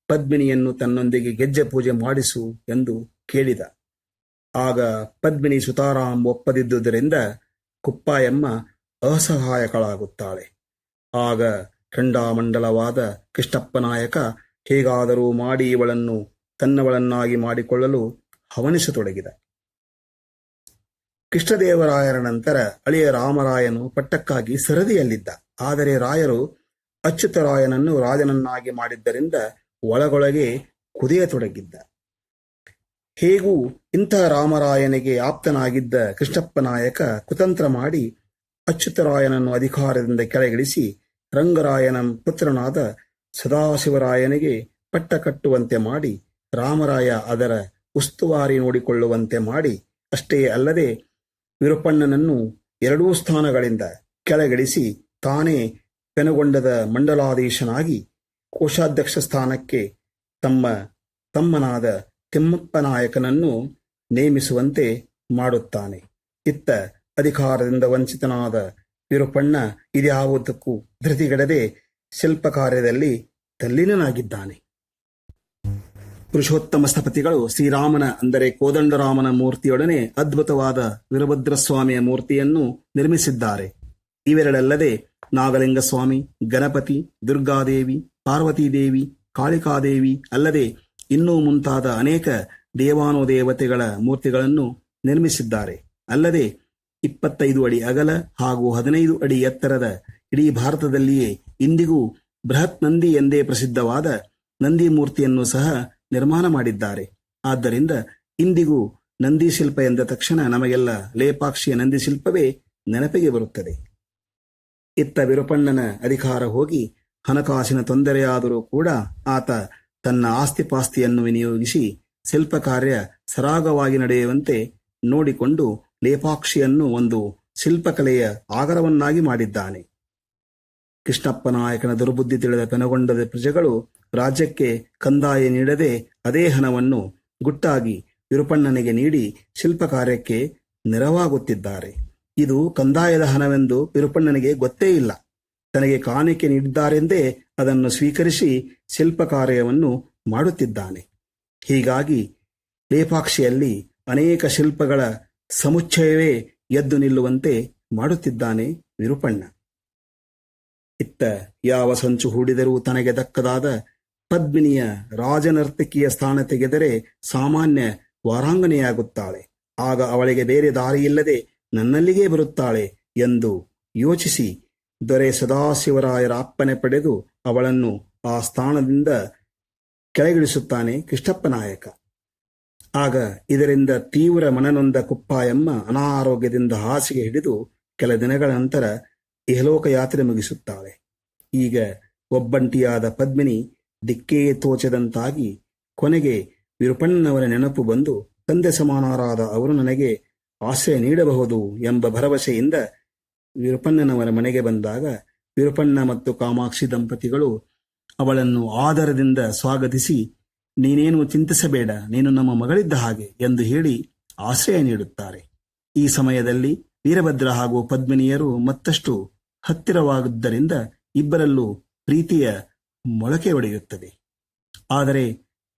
ಪದ್ಮಿನಿಯನ್ನು ತನ್ನೊಂದಿಗೆ ಗೆಜ್ಜೆ ಪೂಜೆ ಮಾಡಿಸು ಎಂದು ಕೇಳಿದ. ಆಗ ಪದ್ಮಿನಿ ಸುತಾರಾಮ್ ಒಪ್ಪದಿದ್ದುದರಿಂದ ಕುಪ್ಪಾಯಮ್ಮ ಅಸಹಾಯಕಳಾಗುತ್ತಾಳೆ. ಆಗ ಖಂಡಾಮಂಡಲವಾದ ಕೃಷ್ಣಪ್ಪನಾಯಕ ಹೇಗಾದರೂ ಮಾಡಿ ಇವಳನ್ನು ತನ್ನವಳನ್ನಾಗಿ ಮಾಡಿಕೊಳ್ಳಲು ಹವನಿಸತೊಡಗಿದ. ಕೃಷ್ಣದೇವರಾಯರ ನಂತರ ಅಳಿಯ ರಾಮರಾಯನು ಪಟ್ಟಕ್ಕಾಗಿ ಸರದಿಯಲ್ಲಿದ್ದ. ಆದರೆ ರಾಯರು ಅಚ್ಯುತರಾಯನನ್ನು ರಾಜನನ್ನಾಗಿ ಮಾಡಿದ್ದರಿಂದ ಒಳಗೊಳಗೆ ಕುದಿಯತೊಡಗಿದ್ದ. ಹೇಗೂ ಇಂತಹ ರಾಮರಾಯನಿಗೆ ಆಪ್ತನಾಗಿದ್ದ ಕೃಷ್ಣಪ್ಪ ನಾಯಕ ಕುತಂತ್ರ ಮಾಡಿ ಅಚ್ಯುತರಾಯನನ್ನು ಅಧಿಕಾರದಿಂದ ಕೆಳಗಿಳಿಸಿ ರಂಗರಾಯನ ಪುತ್ರನಾದ ಸದಾಶಿವರಾಯನಿಗೆ ಪಟ್ಟ ಕಟ್ಟುವಂತೆ ಮಾಡಿ ರಾಮರಾಯ ಅದರ ಉಸ್ತುವಾರಿ ನೋಡಿಕೊಳ್ಳುವಂತೆ ಮಾಡಿ, ಅಷ್ಟೇ ಅಲ್ಲದೆ ವಿರುಪಣ್ಣನನ್ನು ಎರಡೂ ಸ್ಥಾನಗಳಿಂದ ಕೆಳಗಿಳಿಸಿ ತಾನೇ ಪೆನುಗೊಂಡದ ಮಂಡಲಾಧೀಶನಾಗಿ ಕೋಶಾಧ್ಯಕ್ಷ ಸ್ಥಾನಕ್ಕೆ ತಮ್ಮನಾದ ತಿಮ್ಮಪ್ಪ ನಾಯಕನನ್ನು ನೇಮಿಸುವಂತೆ ಮಾಡುತ್ತಾನೆ. ಇತ್ತ ಅಧಿಕಾರದಿಂದ ವಂಚಿತನಾದ ವಿರುಪಣ್ಣ ಇದ್ಯಾವುದಕ್ಕೂ ಧೃತಿಗೆಡದೆ ಶಿಲ್ಪ ಕಾರ್ಯದಲ್ಲಿ ತಲ್ಲೀನನಾಗಿದ್ದಾನೆ. ಪುರುಷೋತ್ತಮ ಸ್ಥಪತಿಗಳು ಶ್ರೀರಾಮನ ಅಂದರೆ ಕೋದಂಡರಾಮನ ಮೂರ್ತಿಯೊಡನೆ ಅದ್ಭುತವಾದ ವೀರಭದ್ರಸ್ವಾಮಿಯ ಮೂರ್ತಿಯನ್ನು ನಿರ್ಮಿಸಿದ್ದಾರೆ. ಇವೆರಡಲ್ಲದೆ ನಾಗಲಿಂಗಸ್ವಾಮಿ, ಗಣಪತಿ, ದುರ್ಗಾದೇವಿ, ಪಾರ್ವತೀದೇವಿ, ಕಾಳಿಕಾದೇವಿ ಅಲ್ಲದೆ ಇನ್ನೂ ಮುಂತಾದ ಅನೇಕ ದೇವಾನುದೇವತೆಗಳ ಮೂರ್ತಿಗಳನ್ನು ನಿರ್ಮಿಸಿದ್ದಾರೆ. ಅಲ್ಲದೆ 25 ಅಡಿ ಅಗಲ ಹಾಗೂ 15 ಅಡಿ ಎತ್ತರದ ಇಡೀ ಭಾರತದಲ್ಲಿಯೇ ಇಂದಿಗೂ ಬೃಹತ್ ನಂದಿ ಎಂದೇ ಪ್ರಸಿದ್ಧವಾದ ನಂದಿ ಮೂರ್ತಿಯನ್ನು ಸಹ ನಿರ್ಮಾಣ ಮಾಡಿದ್ದಾರೆ. ಆದ್ದರಿಂದ ಇಂದಿಗೂ ನಂದಿ ಶಿಲ್ಪ ಎಂದ ತಕ್ಷಣ ನಮಗೆಲ್ಲ ಲೇಪಾಕ್ಷಿಯ ನಂದಿ ಶಿಲ್ಪವೇ ನೆನಪಿಗೆ ಬರುತ್ತದೆ. ಇತ್ತ ವಿರುಪಣ್ಣನ ಅಧಿಕಾರ ಹೋಗಿ ಹಣಕಾಸಿನ ತೊಂದರೆಯಾದರೂ ಕೂಡ ಆತ ತನ್ನ ಆಸ್ತಿಪಾಸ್ತಿಯನ್ನು ವಿನಿಯೋಗಿಸಿ ಶಿಲ್ಪ ಕಾರ್ಯ ಸರಾಗವಾಗಿ ನಡೆಯುವಂತೆ ನೋಡಿಕೊಂಡು ಲೇಪಾಕ್ಷಿಯನ್ನು ಒಂದು ಶಿಲ್ಪಕಲೆಯ ಆಗರವನ್ನಾಗಿ ಮಾಡಿದ್ದಾನೆ. ಕೃಷ್ಣಪ್ಪ ನಾಯಕನ ದುರ್ಬುದ್ಧಿ ತಿಳಿದ ಪೆನಗೊಂಡದ ಪ್ರಜೆಗಳು ರಾಜ್ಯಕ್ಕೆ ಕಂದಾಯ ನೀಡದೆ ಅದೇ ಹಣವನ್ನು ಗುಟ್ಟಾಗಿ ವಿರುಪಣ್ಣನಿಗೆ ನೀಡಿ ಶಿಲ್ಪ ಕಾರ್ಯಕ್ಕೆ ನೆರವಾಗುತ್ತಿದ್ದಾರೆ. ಇದು ಕಂದಾಯದ ಹಣವೆಂದು ವಿರುಪಣ್ಣನಿಗೆ ಗೊತ್ತೇ ಇಲ್ಲ. ತನಗೆ ಕಾಣಿಕೆ ನೀಡಿದ್ದಾರೆಂದೇ ಅದನ್ನು ಸ್ವೀಕರಿಸಿ ಶಿಲ್ಪ ಕಾರ್ಯವನ್ನು ಮಾಡುತ್ತಿದ್ದಾನೆ. ಹೀಗಾಗಿ ಲೇಪಾಕ್ಷಿಯಲ್ಲಿ ಅನೇಕ ಶಿಲ್ಪಗಳ ಸಮುಚ್ಚಯವೇ ಎದ್ದು ನಿಲ್ಲುವಂತೆ ಮಾಡುತ್ತಿದ್ದಾನೆ ವಿರುಪಣ್ಣ. ಇತ್ತ ಯಾವ ಸಂಚು ಹೂಡಿದರೂ ತನಗೆ ದಕ್ಕದಾದ ಪದ್ಮಿನಿಯ ರಾಜನರ್ತಕಿಯ ಸ್ಥಾನ ತೆಗೆದರೆ ಸಾಮಾನ್ಯ ವಾರಾಂಗನೆಯಾಗುತ್ತಾಳೆ. ಆಗ ಅವಳಿಗೆ ಬೇರೆ ದಾರಿಯಿಲ್ಲದೆ ನನ್ನಲ್ಲಿಗೇ ಬರುತ್ತಾಳೆ ಎಂದು ಯೋಚಿಸಿ ದೊರೆ ಸದಾಶಿವರಾಯರ ಅಪ್ಪಣೆ ಪಡೆದು ಅವಳನ್ನು ಆ ಸ್ಥಾನದಿಂದ ಕೆಳಗಿಳಿಸುತ್ತಾನೆ ಕೃಷ್ಣಪ್ಪ ನಾಯಕ. ಆಗ ಇದರಿಂದ ತೀವ್ರ ಮನನೊಂದ ಕುಪ್ಪಾಯಮ್ಮ ಅನಾರೋಗ್ಯದಿಂದ ಹಾಸಿಗೆ ಹಿಡಿದು ಕೆಲ ದಿನಗಳ ನಂತರ ಇಹಲೋಕ ಯಾತ್ರೆ ಮುಗಿಸುತ್ತಾಳೆ. ಈಗ ಒಬ್ಬಂಟಿಯಾದ ಪದ್ಮಿನಿ ದಿಕ್ಕೇ ತೋಚದಂತಾಗಿ ಕೊನೆಗೆ ವಿರುಪಣ್ಣನವರ ನೆನಪು ಬಂದು ತಂದೆ ಸಮಾನರಾದ ಅವರು ನನಗೆ ಆಶ್ರಯ ನೀಡಬಹುದು ಎಂಬ ಭರವಸೆಯಿಂದ ವಿರುಪಣ್ಣನವರ ಮನೆಗೆ ಬಂದಾಗ ವಿರುಪಣ್ಣ ಮತ್ತು ಕಾಮಾಕ್ಷಿ ದಂಪತಿಗಳು ಅವಳನ್ನು ಆದರದಿಂದ ಸ್ವಾಗತಿಸಿ ನೀನೇನು ಚಿಂತಿಸಬೇಡ, ನೀನು ನಮ್ಮ ಮಗಳಿದ್ದ ಹಾಗೆ ಎಂದು ಹೇಳಿ ಆಶ್ರಯ ನೀಡುತ್ತಾರೆ. ಈ ಸಮಯದಲ್ಲಿ ವೀರಭದ್ರ ಹಾಗೂ ಪದ್ಮಿನಿಯರು ಮತ್ತಷ್ಟು ಹತ್ತಿರವಾಗುವುದರಿಂದ ಇಬ್ಬರಲ್ಲೂ ಪ್ರೀತಿಯ ಮೊಳಕೆ ಒಡೆಯುತ್ತದೆ. ಆದರೆ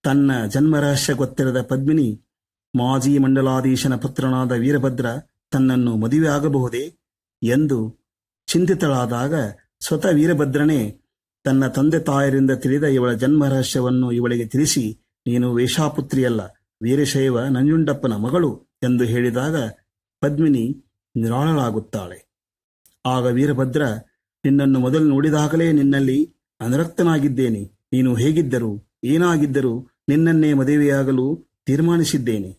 ತನ್ನ ಜನ್ಮರಹಸ್ಯ ಗೊತ್ತಿರದ ಪದ್ಮಿನಿ ಮಾಜಿ ಮಂಡಲಾಧೀಶನ ಪುತ್ರನಾದ ವೀರಭದ್ರ ತನ್ನನ್ನು ಮದುವೆಯಾಗಬಹುದೇ ಎಂದು ಚಿಂತಿತಳಾದಾಗ ಸ್ವತಃ ವೀರಭದ್ರನೇ ತನ್ನ ತಂದೆ ತಾಯರಿಂದ ತಿಳಿದ ಇವಳ ಜನ್ಮರಹಸ್ಯವನ್ನು ಇವಳಿಗೆ ತಿಳಿಸಿ ನೀನು ವೇಷಾಪುತ್ರಿಯಲ್ಲ, ವೀರಶೈವ ನಂಜುಂಡಪ್ಪನ ಮಗಳು ಎಂದು ಹೇಳಿದಾಗ ಪದ್ಮಿನಿ ನಿರಾಳಳಾಗುತ್ತಾಳೆ. ಆಗ ವೀರಭದ್ರ ನಿನ್ನನ್ನು ಮೊದಲು ನೋಡಿದಾಗಲೇ ನಿನ್ನಲ್ಲಿ ಅನುರಕ್ತನಾಗಿದ್ದೇನೆ. ನೀನು ಹೇಗಿದ್ದರೂ ಏನಾಗಿದ್ದರೂ ನಿನ್ನನ್ನೇ ಮದುವೆಯಾಗಲು ತೀರ್ಮಾನಿಸಿದ್ದೇನೆ.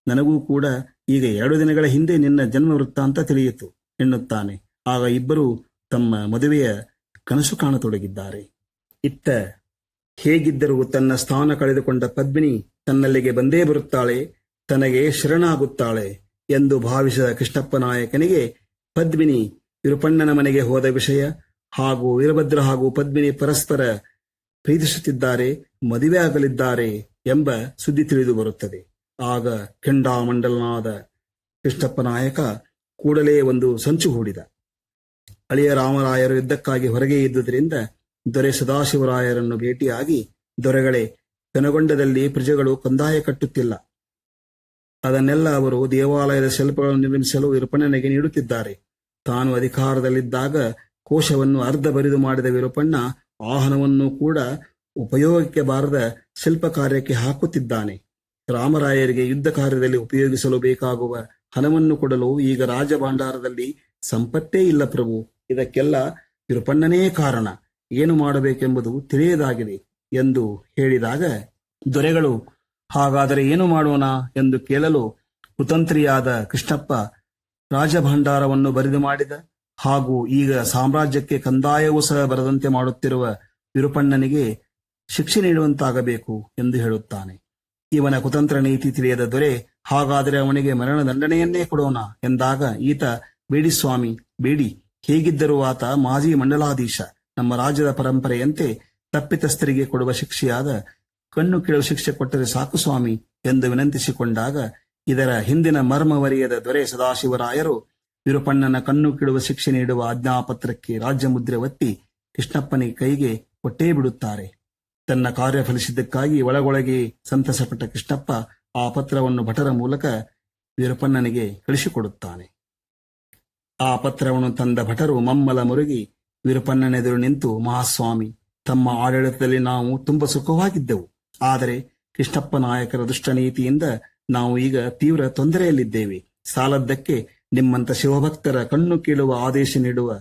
ನನಗೂ ಕೂಡ ಈಗ 2 ದಿನಗಳ ಹಿಂದೆ ನಿನ್ನ ಜನ್ಮ ವೃತ್ತಾಂತ ತಿಳಿಯಿತು ಎನ್ನುತ್ತಾನೆ. ಆಗ ಇಬ್ಬರು ತಮ್ಮ ಮದುವೆಯ ಕನಸು ಕಾಣತೊಡಗಿದ್ದಾರೆ. ಇತ್ತ ಹೇಗಿದ್ದರೂ ತನ್ನ ಸ್ಥಾನ ಕಳೆದುಕೊಂಡ ಪದ್ಮಿನಿ ತನ್ನಲ್ಲಿಗೆ ಬಂದೇ ಬರುತ್ತಾಳೆ, ತನಗೆ ಶರಣಾಗುತ್ತಾಳೆ ಎಂದು ಭಾವಿಸಿದ ಕೃಷ್ಣಪ್ಪ ನಾಯಕನಿಗೆ ಪದ್ಮಿನಿ ವಿರುಪಣ್ಣನ ಮನೆಗೆ ಹೋದ ವಿಷಯ ಹಾಗೂ ವೀರಭದ್ರ ಹಾಗೂ ಪದ್ಮಿನಿ ಪರಸ್ಪರ ಪ್ರೀತಿಸುತ್ತಿದ್ದಾರೆ, ಮದುವೆಯಾಗಲಿದ್ದಾರೆ ಎಂಬ ಸುದ್ದಿ ತಿಳಿದು ಬರುತ್ತದೆ. ಆಗ ಕೆಂಡಾಮಂಡಲನಾದ ಕೃಷ್ಣಪ್ಪ ನಾಯಕ ಕೂಡಲೇ ಒಂದು ಸಂಚು ಹೂಡಿದ. ಅಳಿಯ ರಾಮರಾಯರು ಯುದ್ಧಕ್ಕಾಗಿ ಹೊರಗೆ ಇದ್ದುದರಿಂದ ದೊರೆ ಸದಾಶಿವರಾಯರನ್ನು ಭೇಟಿಯಾಗಿ, ದೊರೆಗಳೇ, ಪೆನಗೊಂಡದಲ್ಲಿ ಪ್ರಜೆಗಳು ಕಂದಾಯ ಕಟ್ಟುತ್ತಿಲ್ಲ. ಅದನ್ನೆಲ್ಲ ಅವರು ದೇವಾಲಯದ ಶಿಲ್ಪಗಳನ್ನು ನಿರ್ಮಿಸಲು ವಿರುಪಣ್ಣನಿಗೆ ನೀಡುತ್ತಿದ್ದಾರೆ. ತಾನು ಅಧಿಕಾರದಲ್ಲಿದ್ದಾಗ ಕೋಶವನ್ನು ಅರ್ಧ ಬರಿದು ಮಾಡಿದ ವಿರುಪಣ್ಣ ಆ ಹಣವನ್ನು ಕೂಡ ಉಪಯೋಗಕ್ಕೆ ಬಾರದ ಶಿಲ್ಪ ಕಾರ್ಯಕ್ಕೆ ಹಾಕುತ್ತಿದ್ದಾನೆ. ರಾಮರಾಯರಿಗೆ ಯುದ್ಧ ಕಾರ್ಯದಲ್ಲಿ ಉಪಯೋಗಿಸಲು ಬೇಕಾಗುವ ಹಣವನ್ನು ಕೊಡಲು ಈಗ ರಾಜಭಾಂಡಾರದಲ್ಲಿ ಸಂಪತ್ತೇ ಇಲ್ಲ ಪ್ರಭು. ಇದಕ್ಕೆಲ್ಲ ವಿರುಪಣ್ಣನೇ ಕಾರಣ, ಏನು ಮಾಡಬೇಕೆಂಬುದು ತಿಳಿಯದಾಗಿದೆ ಎಂದು ಹೇಳಿದಾಗ ದೊರೆಗಳು ಹಾಗಾದರೆ ಏನು ಮಾಡೋಣ ಎಂದು ಕೇಳಲು ಕುತಂತ್ರಿಯಾದ ಕೃಷ್ಣಪ್ಪ ರಾಜಭಂಡಾರವನ್ನು ಬರಿದು ಮಾಡಿದ ಹಾಗೂ ಈಗ ಸಾಮ್ರಾಜ್ಯಕ್ಕೆ ಕಂದಾಯವೂ ಸಹ ಬರದಂತೆ ಮಾಡುತ್ತಿರುವ ವಿರುಪಣ್ಣನಿಗೆ ಶಿಕ್ಷೆ ನೀಡುವಂತಾಗಬೇಕು ಎಂದು ಹೇಳುತ್ತಾನೆ. ಇವನ ಕುತಂತ್ರ ನೀತಿ ತಿಳಿಯದ ದೊರೆ ಹಾಗಾದರೆ ಅವನಿಗೆ ಮರಣದಂಡನೆಯನ್ನೇ ಕೊಡೋಣ ಎಂದಾಗ ಈತ, ಬೇಡಿ ಸ್ವಾಮಿ ಬೇಡಿ, ಹೇಗಿದ್ದರೂ ಆತ ಮಾಜಿ ಮಂಡಲಾಧೀಶ. ನಮ್ಮ ರಾಜ್ಯದ ಪರಂಪರೆಯಂತೆ ತಪ್ಪಿತಸ್ಥರಿಗೆ ಕೊಡುವ ಶಿಕ್ಷೆಯಾದ ಕಣ್ಣು ಕೀಳುವ ಶಿಕ್ಷೆ ಕೊಟ್ಟರೆ ಸಾಕು ಸ್ವಾಮಿ ಎಂದು ವಿನಂತಿಸಿಕೊಂಡಾಗ ಇದರ ಹಿಂದಿನ ಮರ್ಮವರಿಯದ ದೊರೆ ಸದಾಶಿವರಾಯರು ವಿರುಪಣ್ಣನ ಕಣ್ಣು ಕೀಳುವ ಶಿಕ್ಷೆ ನೀಡುವ ಆಜ್ಞಾಪತ್ರಕ್ಕೆ ರಾಜ್ಯ ಮುದ್ರೆ ಒತ್ತಿ ಕೃಷ್ಣಪ್ಪನಿಗೆ ಕೈಗೆ ಕೊಟ್ಟೇ ಬಿಡುತ್ತಾರೆ. ತನ್ನ ಕಾರ್ಯ ಫಲಿಸಿದ್ದಕ್ಕಾಗಿ ಒಳಗೊಳಗೆ ಸಂತಸಪಟ್ಟ ಕೃಷ್ಣಪ್ಪ ಆ ಪತ್ರವನ್ನು ಭಟರ ಮೂಲಕ ವಿರುಪಣ್ಣನಿಗೆ ಕಳಿಸಿಕೊಡುತ್ತಾನೆ. ಆ ಪತ್ರವನ್ನು ತಂದ ಭಟರು ಮಮ್ಮಲ ಮುರುಗಿ ವಿರುಪಣ್ಣನೆದುರು ನಿಂತು, ಮಹಾಸ್ವಾಮಿ, ತಮ್ಮ ಆಡಳಿತದಲ್ಲಿ ನಾವು ತುಂಬ ಸುಖವಾಗಿದ್ದೆವು. ಆದರೆ ಕೃಷ್ಣಪ್ಪ ನಾಯಕರ ದುಷ್ಟ ನೀತಿಯಿಂದ ನಾವು ಈಗ ತೀವ್ರ ತೊಂದರೆಯಲ್ಲಿದ್ದೇವೆ. ಸಾಲದ್ದಕ್ಕೆ ನಿಮ್ಮಂತ ಶಿವಭಕ್ತರ ಕಣ್ಣು ಕೀಳುವ ಆದೇಶ ನೀಡುವ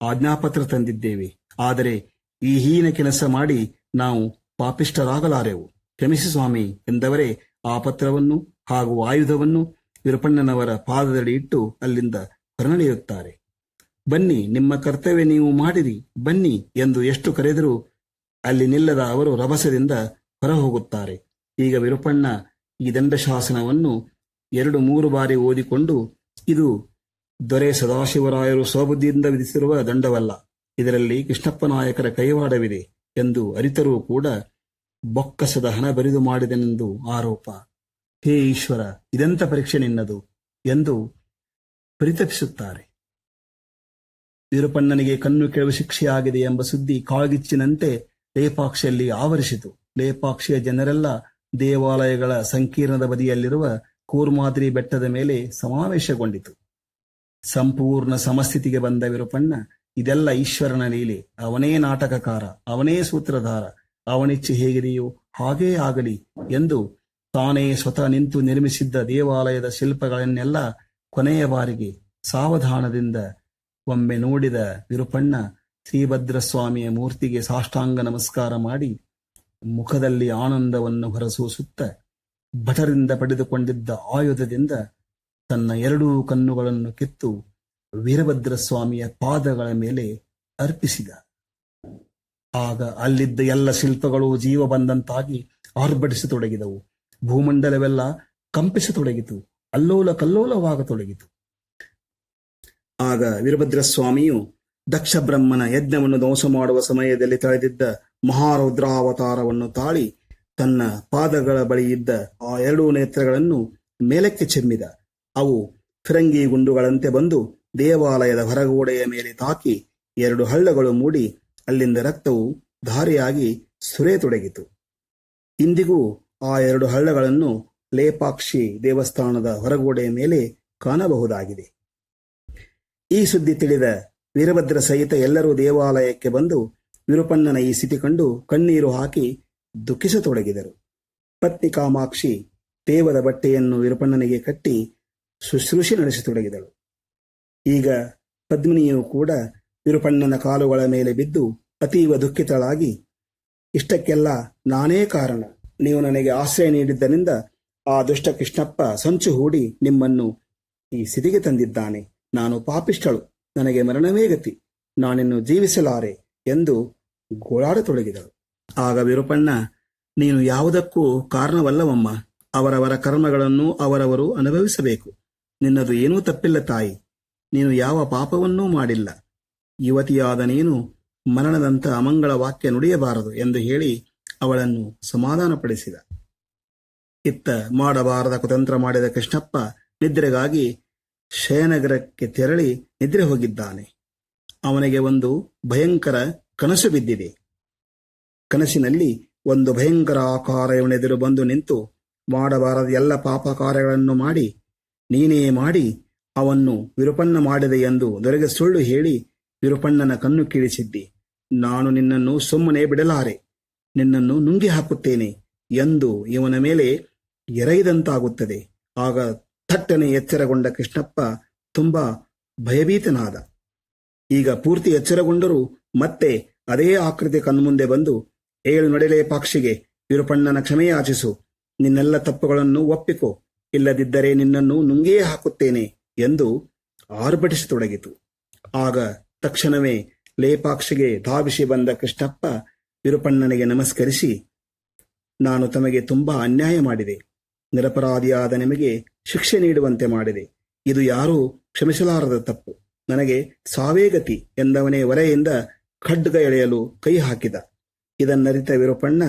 ಆಜ್ಞಾಪತ್ರ ತಂದಿದ್ದೇವೆ. ಆದರೆ ಈ ಹೀನ ಕೆಲಸ ಮಾಡಿ ನಾವು ಪಾಪಿಷ್ಟರಾಗಲಾರೆವು. ಕ್ಷಮಿಸಿ ಸ್ವಾಮಿ ಎಂದವರೇ ಆ ಪತ್ರವನ್ನು ಹಾಗೂ ಆಯುಧವನ್ನು ವಿರುಪಣ್ಣನವರ ಪಾದದಡಿ ಇಟ್ಟು ಅಲ್ಲಿಂದ ಹೊರನಡೆಯುತ್ತಾರೆ. ಬನ್ನಿ, ನಿಮ್ಮ ಕರ್ತವ್ಯ ನೀವು ಮಾಡಿರಿ, ಬನ್ನಿ ಎಂದು ಎಷ್ಟು ಕರೆದರೂ ಅಲ್ಲಿ ನಿಲ್ಲದ ಅವರು ರಭಸದಿಂದ ಹೊರಹೋಗುತ್ತಾರೆ. ಈಗ ವಿರುಪಣ್ಣ ಈ ದಂಡಶಾಸನವನ್ನು 2-3 ಬಾರಿ ಓದಿಕೊಂಡು, ಇದು ದೊರೆ ಸದಾಶಿವರಾಯರು ಸ್ವಬುದ್ಧಿಯಿಂದ ವಿಧಿಸಿರುವ ದಂಡವಲ್ಲ, ಇದರಲ್ಲಿ ಕೃಷ್ಣಪ್ಪ ನಾಯಕರ ಕೈವಾಡವಿದೆ ಎಂದು ಅರಿತರೂ ಕೂಡ ಬೊಕ್ಕಸದ ಹಣ ಬರಿದು ಮಾಡಿದನೆಂದು ಆರೋಪ. ಹೇ ಈಶ್ವರ, ಇದೆಂಥ ಪರೀಕ್ಷೆ ನಿನ್ನದು ಎಂದು ಪರಿತಪಿಸುತ್ತಾರೆ. ವಿರುಪಣ್ಣನಿಗೆ ಕಣ್ಣು ಕೆಳವು ಶಿಕ್ಷೆಯಾಗಿದೆ ಎಂಬ ಸುದ್ದಿ ಕಾಳ್ಗಿಚ್ಚಿನಂತೆ ಲೇಪಾಕ್ಷಿಯಲ್ಲಿ ಆವರಿಸಿತು. ಲೇಪಾಕ್ಷಿಯ ಜನರೆಲ್ಲ ದೇವಾಲಯಗಳ ಸಂಕೀರ್ಣದ ಬದಿಯಲ್ಲಿರುವ ಕೂರ್ಮಾದ್ರಿ ಬೆಟ್ಟದ ಮೇಲೆ ಸಮಾವೇಶಗೊಂಡಿತು. ಸಂಪೂರ್ಣ ಸಮಸ್ಥಿತಿಗೆ ಬಂದ ವಿರುಪಣ್ಣ, ಇದೆಲ್ಲ ಈಶ್ವರನ ಲೀಲೆ, ಅವನೇ ನಾಟಕಕಾರ, ಅವನೇ ಸೂತ್ರಧಾರ, ಅವನಿಚ್ಛೆ ಹೇಗಿದೆಯೋ ಹಾಗೇ ಆಗಲಿ ಎಂದು ತಾನೇ ಸ್ವತಃ ನಿಂತು ನಿರ್ಮಿಸಿದ್ದ ದೇವಾಲಯದ ಶಿಲ್ಪಗಳನ್ನೆಲ್ಲ ಕೊನೆಯ ಬಾರಿಗೆ ಸಾವಧಾನದಿಂದ ಒಮ್ಮೆ ನೋಡಿದ ವಿರುಪಣ್ಣ ಶ್ರೀಭದ್ರಸ್ವಾಮಿಯ ಮೂರ್ತಿಗೆ ಸಾಷ್ಟಾಂಗ ನಮಸ್ಕಾರ ಮಾಡಿ ಮುಖದಲ್ಲಿ ಆನಂದವನ್ನು ಹೊರಸೂಸುತ್ತ ಭಟರಿಂದ ಪಡೆದುಕೊಂಡಿದ್ದ ಆಯುಧದಿಂದ ತನ್ನ 2 ಕಣ್ಣುಗಳನ್ನು ಕಿತ್ತು ವೀರಭದ್ರಸ್ವಾಮಿಯ ಪಾದಗಳ ಮೇಲೆ ಅರ್ಪಿಸಿದ. ಆಗ ಅಲ್ಲಿದ್ದ ಎಲ್ಲ ಶಿಲ್ಪಗಳು ಜೀವ ಬಂದಂತಾಗಿ ಆರ್ಭಟಿಸತೊಡಗಿದವು. ಭೂಮಂಡಲವೆಲ್ಲ ಕಂಪಿಸತೊಡಗಿತು, ಅಲ್ಲೋಲ ಕಲ್ಲೋಲವಾಗತೊಡಗಿತು. ಆಗ ವೀರಭದ್ರಸ್ವಾಮಿಯು ದಕ್ಷ ಬ್ರಹ್ಮನ ಯಜ್ಞವನ್ನು ಧ್ವಂಸ ಮಾಡುವ ಸಮಯದಲ್ಲಿ ತಳೆದಿದ್ದ ಮಹಾರೌದ್ರಾವತಾರವನ್ನು ತಾಳಿ ತನ್ನ ಪಾದಗಳ ಬಳಿ ಇದ್ದ ಆ 2 ನೇತ್ರಗಳನ್ನು ಮೇಲಕ್ಕೆ ಚೆಮ್ಮಿದ. ಅವು ಫಿರಂಗಿ ಗುಂಡುಗಳಂತೆ ಬಂದು ದೇವಾಲಯದ ಹೊರಗೋಡೆಯ ಮೇಲೆ ತಾಕಿ 2 ಹಳ್ಳಗಳು ಮೂಡಿ ಅಲ್ಲಿಂದ ರಕ್ತವು ಧಾರೆಯಾಗಿ ಸುರಿಯತೊಡಗಿತು. ಇಂದಿಗೂ ಆ 2 ಹಳ್ಳಗಳನ್ನು ಲೇಪಾಕ್ಷಿ ದೇವಸ್ಥಾನದ ಹೊರಗೋಡೆಯ ಮೇಲೆ ಕಾಣಬಹುದಾಗಿದೆ. ಈ ಸುದ್ದಿ ತಿಳಿದ ವೀರಭದ್ರ ಸಹಿತ ಎಲ್ಲರೂ ದೇವಾಲಯಕ್ಕೆ ಬಂದು ವಿರುಪಣ್ಣನ ಈ ಸ್ಥಿತಿ ಕಂಡು ಕಣ್ಣೀರು ಹಾಕಿ ದುಃಖಿಸತೊಡಗಿದರು. ಪತ್ನಿ ಕಾಮಾಕ್ಷಿ ತೇವದ ಬಟ್ಟೆಯನ್ನು ವಿರುಪಣ್ಣನಿಗೆ ಕಟ್ಟಿ ಶುಶ್ರೂಷೆ ನಡೆಸತೊಡಗಿದಳು. ಈಗ ಪದ್ಮಿನಿಯು ಕೂಡ ವಿರುಪಣ್ಣನ ಕಾಲುಗಳ ಮೇಲೆ ಬಿದ್ದು ಅತೀವ ದುಃಖಿತಳಾಗಿ, ಇಷ್ಟಕ್ಕೆಲ್ಲ ನಾನೇ ಕಾರಣ, ನೀವು ನನಗೆ ಆಶ್ರಯ ನೀಡಿದ್ದರಿಂದ ಆ ದುಷ್ಟ ಕೃಷ್ಣಪ್ಪ ಸಂಚು ಹೂಡಿ ನಿಮ್ಮನ್ನು ಈ ಸ್ಥಿತಿಗೆ ತಂದಿದ್ದಾನೆ. ನಾನು ಪಾಪಿಷ್ಟಳು, ನನಗೆ ಮರಣವೇ ಗತಿ, ನಾನಿನ್ನು ಜೀವಿಸಲಾರೆ ಎಂದು ಗೋಳಾಡತೊಡಗಿದಳು. ಆಗ ವಿರುಪಣ್ಣ, ನೀನು ಯಾವುದಕ್ಕೂ ಕಾರಣವಲ್ಲವಮ್ಮ, ಅವರವರ ಕರ್ಮಗಳನ್ನು ಅವರವರು ಅನುಭವಿಸಬೇಕು. ನಿನ್ನದು ಏನೂ ತಪ್ಪಿಲ್ಲ ತಾಯಿ, ನೀನು ಯಾವ ಪಾಪವನ್ನೂ ಮಾಡಿಲ್ಲ. ಯುವತಿಯಾದ ನೀನು ಮರಣದಂಥ ಅಮಂಗಳ ವಾಕ್ಯ ನುಡಿಯಬಾರದು ಎಂದು ಹೇಳಿ ಅವಳನ್ನು ಸಮಾಧಾನಪಡಿಸಿದ. ಇತ್ತ ಮಾಡಬಾರದ ಕುತಂತ್ರ ಮಾಡಿದ ಕೃಷ್ಣಪ್ಪ ನಿದ್ರೆಗಾಗಿ ಶಯನಗರಕ್ಕೆ ತೆರಳಿ ನಿದ್ರೆ ಹೋಗಿದ್ದಾನೆ. ಅವನಿಗೆ ಒಂದು ಭಯಂಕರ ಕನಸು ಬಿದ್ದಿದೆ. ಕನಸಿನಲ್ಲಿ ಒಂದು ಭಯಂಕರ ಆಕಾರ ಇವನೆದುರು ಬಂದು ನಿಂತು, ಮಾಡಬಾರದ ಎಲ್ಲ ಪಾಪ ಕಾರ್ಯಗಳನ್ನು ಮಾಡಿ ನೀನೇ ಮಾಡಿ ಅವನ್ನು ವಿರುಪಣ್ಣ ಮಾಡಿದೆ ಎಂದು ದೊರೆಗೆ ಸುಳ್ಳು ಹೇಳಿ ವಿರುಪಣ್ಣನ ಕಣ್ಣು ಕೀಳಿಸಿದ್ದಿ. ನಾನು ನಿನ್ನನ್ನು ಸುಮ್ಮನೆ ಬಿಡಲಾರೆ, ನಿನ್ನನ್ನು ನುಂಗಿ ಹಾಕುತ್ತೇನೆ ಎಂದು ಇವನ ಮೇಲೆ ಎರೈದಂತಾಗುತ್ತದೆ. ಆಗ ಥಟ್ಟನೆ ಎಚ್ಚರಗೊಂಡ ಕೃಷ್ಣಪ್ಪ ತುಂಬಾ ಭಯಭೀತನಾದ. ಈಗ ಪೂರ್ತಿ ಎಚ್ಚರಗೊಂಡರೂ ಮತ್ತೆ ಅದೇ ಆಕೃತಿ ಕಣ್ಮುಂದೆ ಬಂದು, ಏಳು ನಡೆಲೆ ಪಾಕ್ಷಿಗೆ, ವಿರುಪಣ್ಣನ ಕ್ಷಮೆಯಾಚಿಸು, ನಿನ್ನೆಲ್ಲ ತಪ್ಪುಗಳನ್ನು ಒಪ್ಪಿಕೋ, ಇಲ್ಲದಿದ್ದರೆ ನಿನ್ನನ್ನು ನುಂಗೇ ಹಾಕುತ್ತೇನೆ ಎಂದು ಆರ್ಭಟಿಸತೊಡಗಿತು. ಆಗ ತಕ್ಷಣವೇ ಲೇಪಾಕ್ಷಿಗೆ ಧಾವಿಸಿ ಬಂದ ಕೃಷ್ಣಪ್ಪ ವಿರುಪಣ್ಣನಿಗೆ ನಮಸ್ಕರಿಸಿ, ನಾನು ತಮಗೆ ತುಂಬಾ ಅನ್ಯಾಯ ಮಾಡಿದೆ. ನಿರಪರಾಧಿಯಾದ ನಿಮಗೆ ಶಿಕ್ಷೆ ನೀಡುವಂತೆ ಮಾಡಿದೆ. ಇದು ಯಾರೂ ಕ್ಷಮಿಸಲಾರದ ತಪ್ಪು. ನನಗೆ ಸಾವೇ ಗತಿ ಎಂದವನೇ ಹೊರೆಯಿಂದ ಖಡ್ಗ ಎಳೆಯಲು ಕೈ ಹಾಕಿದ. ಇದನ್ನರಿತ ವಿರುಪಣ್ಣ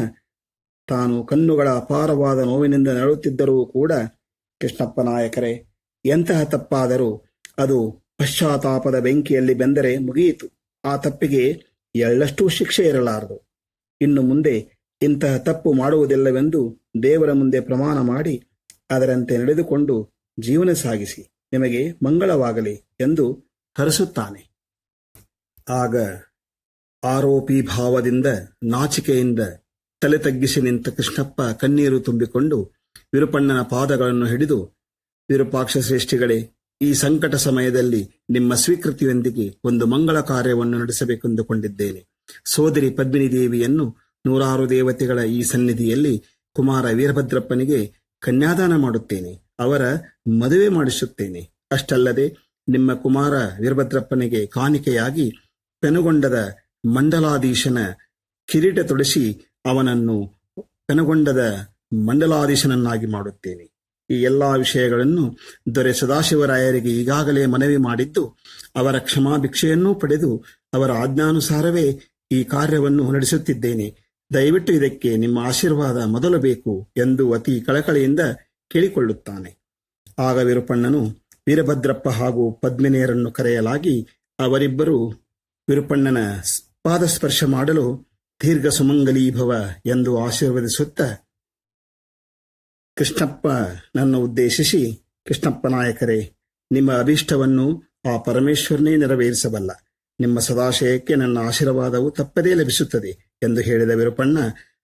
ತಾನು ಕಣ್ಣುಗಳ ಅಪಾರವಾದ ನೋವಿನಿಂದ ನರಳುತ್ತಿದ್ದರೂ ಕೂಡ, ಕೃಷ್ಣಪ್ಪ ನಾಯಕರೇ, ಎಂತಹ ತಪ್ಪಾದರೂ ಅದು ಪಶ್ಚಾತ್ತಾಪದ ಬೆಂಕಿಯಲ್ಲಿ ಬೆಂದರೆ ಮುಗಿಯಿತು. ಆ ತಪ್ಪಿಗೆ ಎಳ್ಳಷ್ಟೂ ಶಿಕ್ಷೆ ಇರಲಾರದು. ಇನ್ನು ಮುಂದೆ ಇಂತಹ ತಪ್ಪು ಮಾಡುವುದಿಲ್ಲವೆಂದು ದೇವರ ಮುಂದೆ ಪ್ರಮಾಣ ಮಾಡಿ ಅದರಂತೆ ನಡೆದುಕೊಂಡು ಜೀವನ ಸಾಗಿಸಿ, ನಿಮಗೆ ಮಂಗಳವಾಗಲಿ ಎಂದು ಹರಸುತ್ತಾನೆ. ಆಗ ಆರೋಪಿ ಭಾವದಿಂದ ನಾಚಿಕೆಯಿಂದ ತಲೆ ತಗ್ಗಿಸಿ ನಿಂತ ಕೃಷ್ಣಪ್ಪ ಕಣ್ಣೀರು ತುಂಬಿಕೊಂಡು ವಿರುಪಣ್ಣನ ಪಾದಗಳನ್ನು ಹಿಡಿದು, ವಿರೂಪಾಕ್ಷ ಶ್ರೇಷ್ಠಿಗಳೇ, ಈ ಸಂಕಟ ಸಮಯದಲ್ಲಿ ನಿಮ್ಮ ಸ್ವೀಕೃತಿಯೊಂದಿಗೆ ಒಂದು ಮಂಗಳ ಕಾರ್ಯವನ್ನು ನಡೆಸಬೇಕೆಂದುಕೊಂಡಿದ್ದೇನೆ. ಸೋದರಿ ಪದ್ಮಿನಿ ದೇವಿಯನ್ನು 106 ದೇವತೆಗಳ ಈ ಸನ್ನಿಧಿಯಲ್ಲಿ ಕುಮಾರ ವೀರಭದ್ರಪ್ಪನಿಗೆ ಕನ್ಯಾದಾನ ಮಾಡುತ್ತೇನೆ. ಅವರ ಮದುವೆ ಮಾಡಿಸುತ್ತೇನೆ. ಅಷ್ಟಲ್ಲದೆ ನಿಮ್ಮ ಕುಮಾರ ವೀರಭದ್ರಪ್ಪನಿಗೆ ಕಾಣಿಕೆಯಾಗಿ ಪೆನುಗೊಂಡದ ಮಂಡಲಾಧೀಶನ ಕಿರೀಟ ತೊಡಿಸಿ ಅವನನ್ನು ಪೆನುಗೊಂಡದ ಮಂಡಲಾಧೀಶನನ್ನಾಗಿ ಮಾಡುತ್ತೇನೆ. ಈ ಎಲ್ಲಾ ವಿಷಯಗಳನ್ನು ದೊರೆ ಸದಾಶಿವರಾಯರಿಗೆ ಈಗಾಗಲೇ ಮನವಿ ಮಾಡಿದ್ದು, ಅವರ ಕ್ಷಮಾಭಿಕ್ಷೆಯನ್ನೂ ಪಡೆದು ಅವರ ಆಜ್ಞಾನುಸಾರವೇ ಈ ಕಾರ್ಯವನ್ನು ನಡೆಸುತ್ತಿದ್ದೇನೆ. ದಯವಿಟ್ಟು ಇದಕ್ಕೆ ನಿಮ್ಮ ಆಶೀರ್ವಾದ ಮೊದಲು ಬೇಕು ಎಂದು ಅತಿ ಕಳಕಳಿಯಿಂದ ಕೇಳಿಕೊಳ್ಳುತ್ತಾನೆ. ಆಗ ವಿರುಪಣ್ಣನು ವೀರಭದ್ರಪ್ಪ ಹಾಗೂ ಪದ್ಮಿನಿಯರನ್ನು ಕರೆಯಲಾಗಿ ಅವರಿಬ್ಬರು ವಿರುಪಣ್ಣನ ಪಾದಸ್ಪರ್ಶ ಮಾಡಲು ದೀರ್ಘ ಸುಮಂಗಲೀಭವ ಎಂದು ಆಶೀರ್ವದಿಸುತ್ತಾ, ಕೃಷ್ಣಪ್ಪ ನನ್ನ ಉದ್ದೇಶಿಸಿ, ಕೃಷ್ಣಪ್ಪ ನಾಯಕರೇ, ನಿಮ್ಮ ಅಭೀಷ್ಟವನ್ನು ಆ ಪರಮೇಶ್ವರನೇ ನೆರವೇರಿಸಬಲ್ಲ. ನಿಮ್ಮ ಸದಾಶಯಕ್ಕೆ ನನ್ನ ಆಶೀರ್ವಾದವು ತಪ್ಪದೇ ಲಭಿಸುತ್ತದೆ ಎಂದು ಹೇಳಿದ ವಿರುಪಣ್ಣ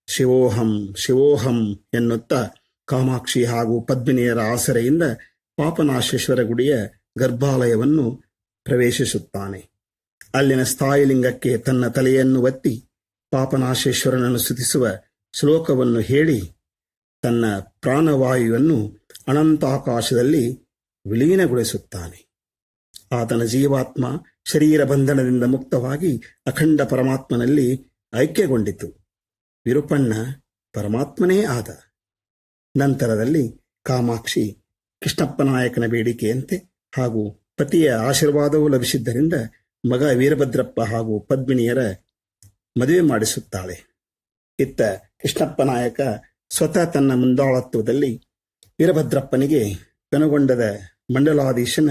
ಶಿವೋಹಂ ಶಿವೋಹಂ ಎನ್ನುತ್ತಾ ಕಾಮಾಕ್ಷಿ ಹಾಗೂ ಪದ್ಮಿನಿಯರ ಆಸರೆಯಿಂದ ಪಾಪನಾಶೇಶ್ವರ ಗುಡಿಯ ಗರ್ಭಾಲಯವನ್ನು ಪ್ರವೇಶಿಸುತ್ತಾನೆ. ಅಲ್ಲಿನ ಸ್ಥಾಯಿಲಿಂಗಕ್ಕೆ ತನ್ನ ತಲೆಯನ್ನು ಒತ್ತಿ ಪಾಪನಾಶೇಶ್ವರನನ್ನು ಸ್ತುತಿಸುವ ಶ್ಲೋಕವನ್ನು ಹೇಳಿ ತನ್ನ ಪ್ರಾಣವಾಯುವನ್ನು ಅನಂತಾಕಾಶದಲ್ಲಿ ವಿಲೀನಗೊಳಿಸುತ್ತಾನೆ. ಆತನ ಜೀವಾತ್ಮ ಶರೀರ ಬಂಧನದಿಂದ ಮುಕ್ತವಾಗಿ ಅಖಂಡ ಪರಮಾತ್ಮನಲ್ಲಿ ಐಕ್ಯಗೊಂಡಿತು. ವಿರುಪಣ್ಣ ಪರಮಾತ್ಮನೇ ಆದ. ನಂತರದಲ್ಲಿ ಕಾಮಾಕ್ಷಿ ಕೃಷ್ಣಪ್ಪ ನಾಯಕನ ಬೇಡಿಕೆಯಂತೆ ಹಾಗೂ ಪತಿಯ ಆಶೀರ್ವಾದವೂ ಲಭಿಸಿದ್ದರಿಂದ ಮಗ ವೀರಭದ್ರಪ್ಪ ಹಾಗೂ ಪದ್ಮಿನಿಯರ ಮದುವೆ ಮಾಡಿಸುತ್ತಾಳೆ. ಇತ್ತ ಕೃಷ್ಣಪ್ಪ ನಾಯಕ ಸ್ವತಃ ತನ್ನ ಮುಂದಾಳತ್ವದಲ್ಲಿ ವೀರಭದ್ರಪ್ಪನಿಗೆ ಪೆನುಗೊಂಡದ ಮಂಡಲಾಧೀಶನ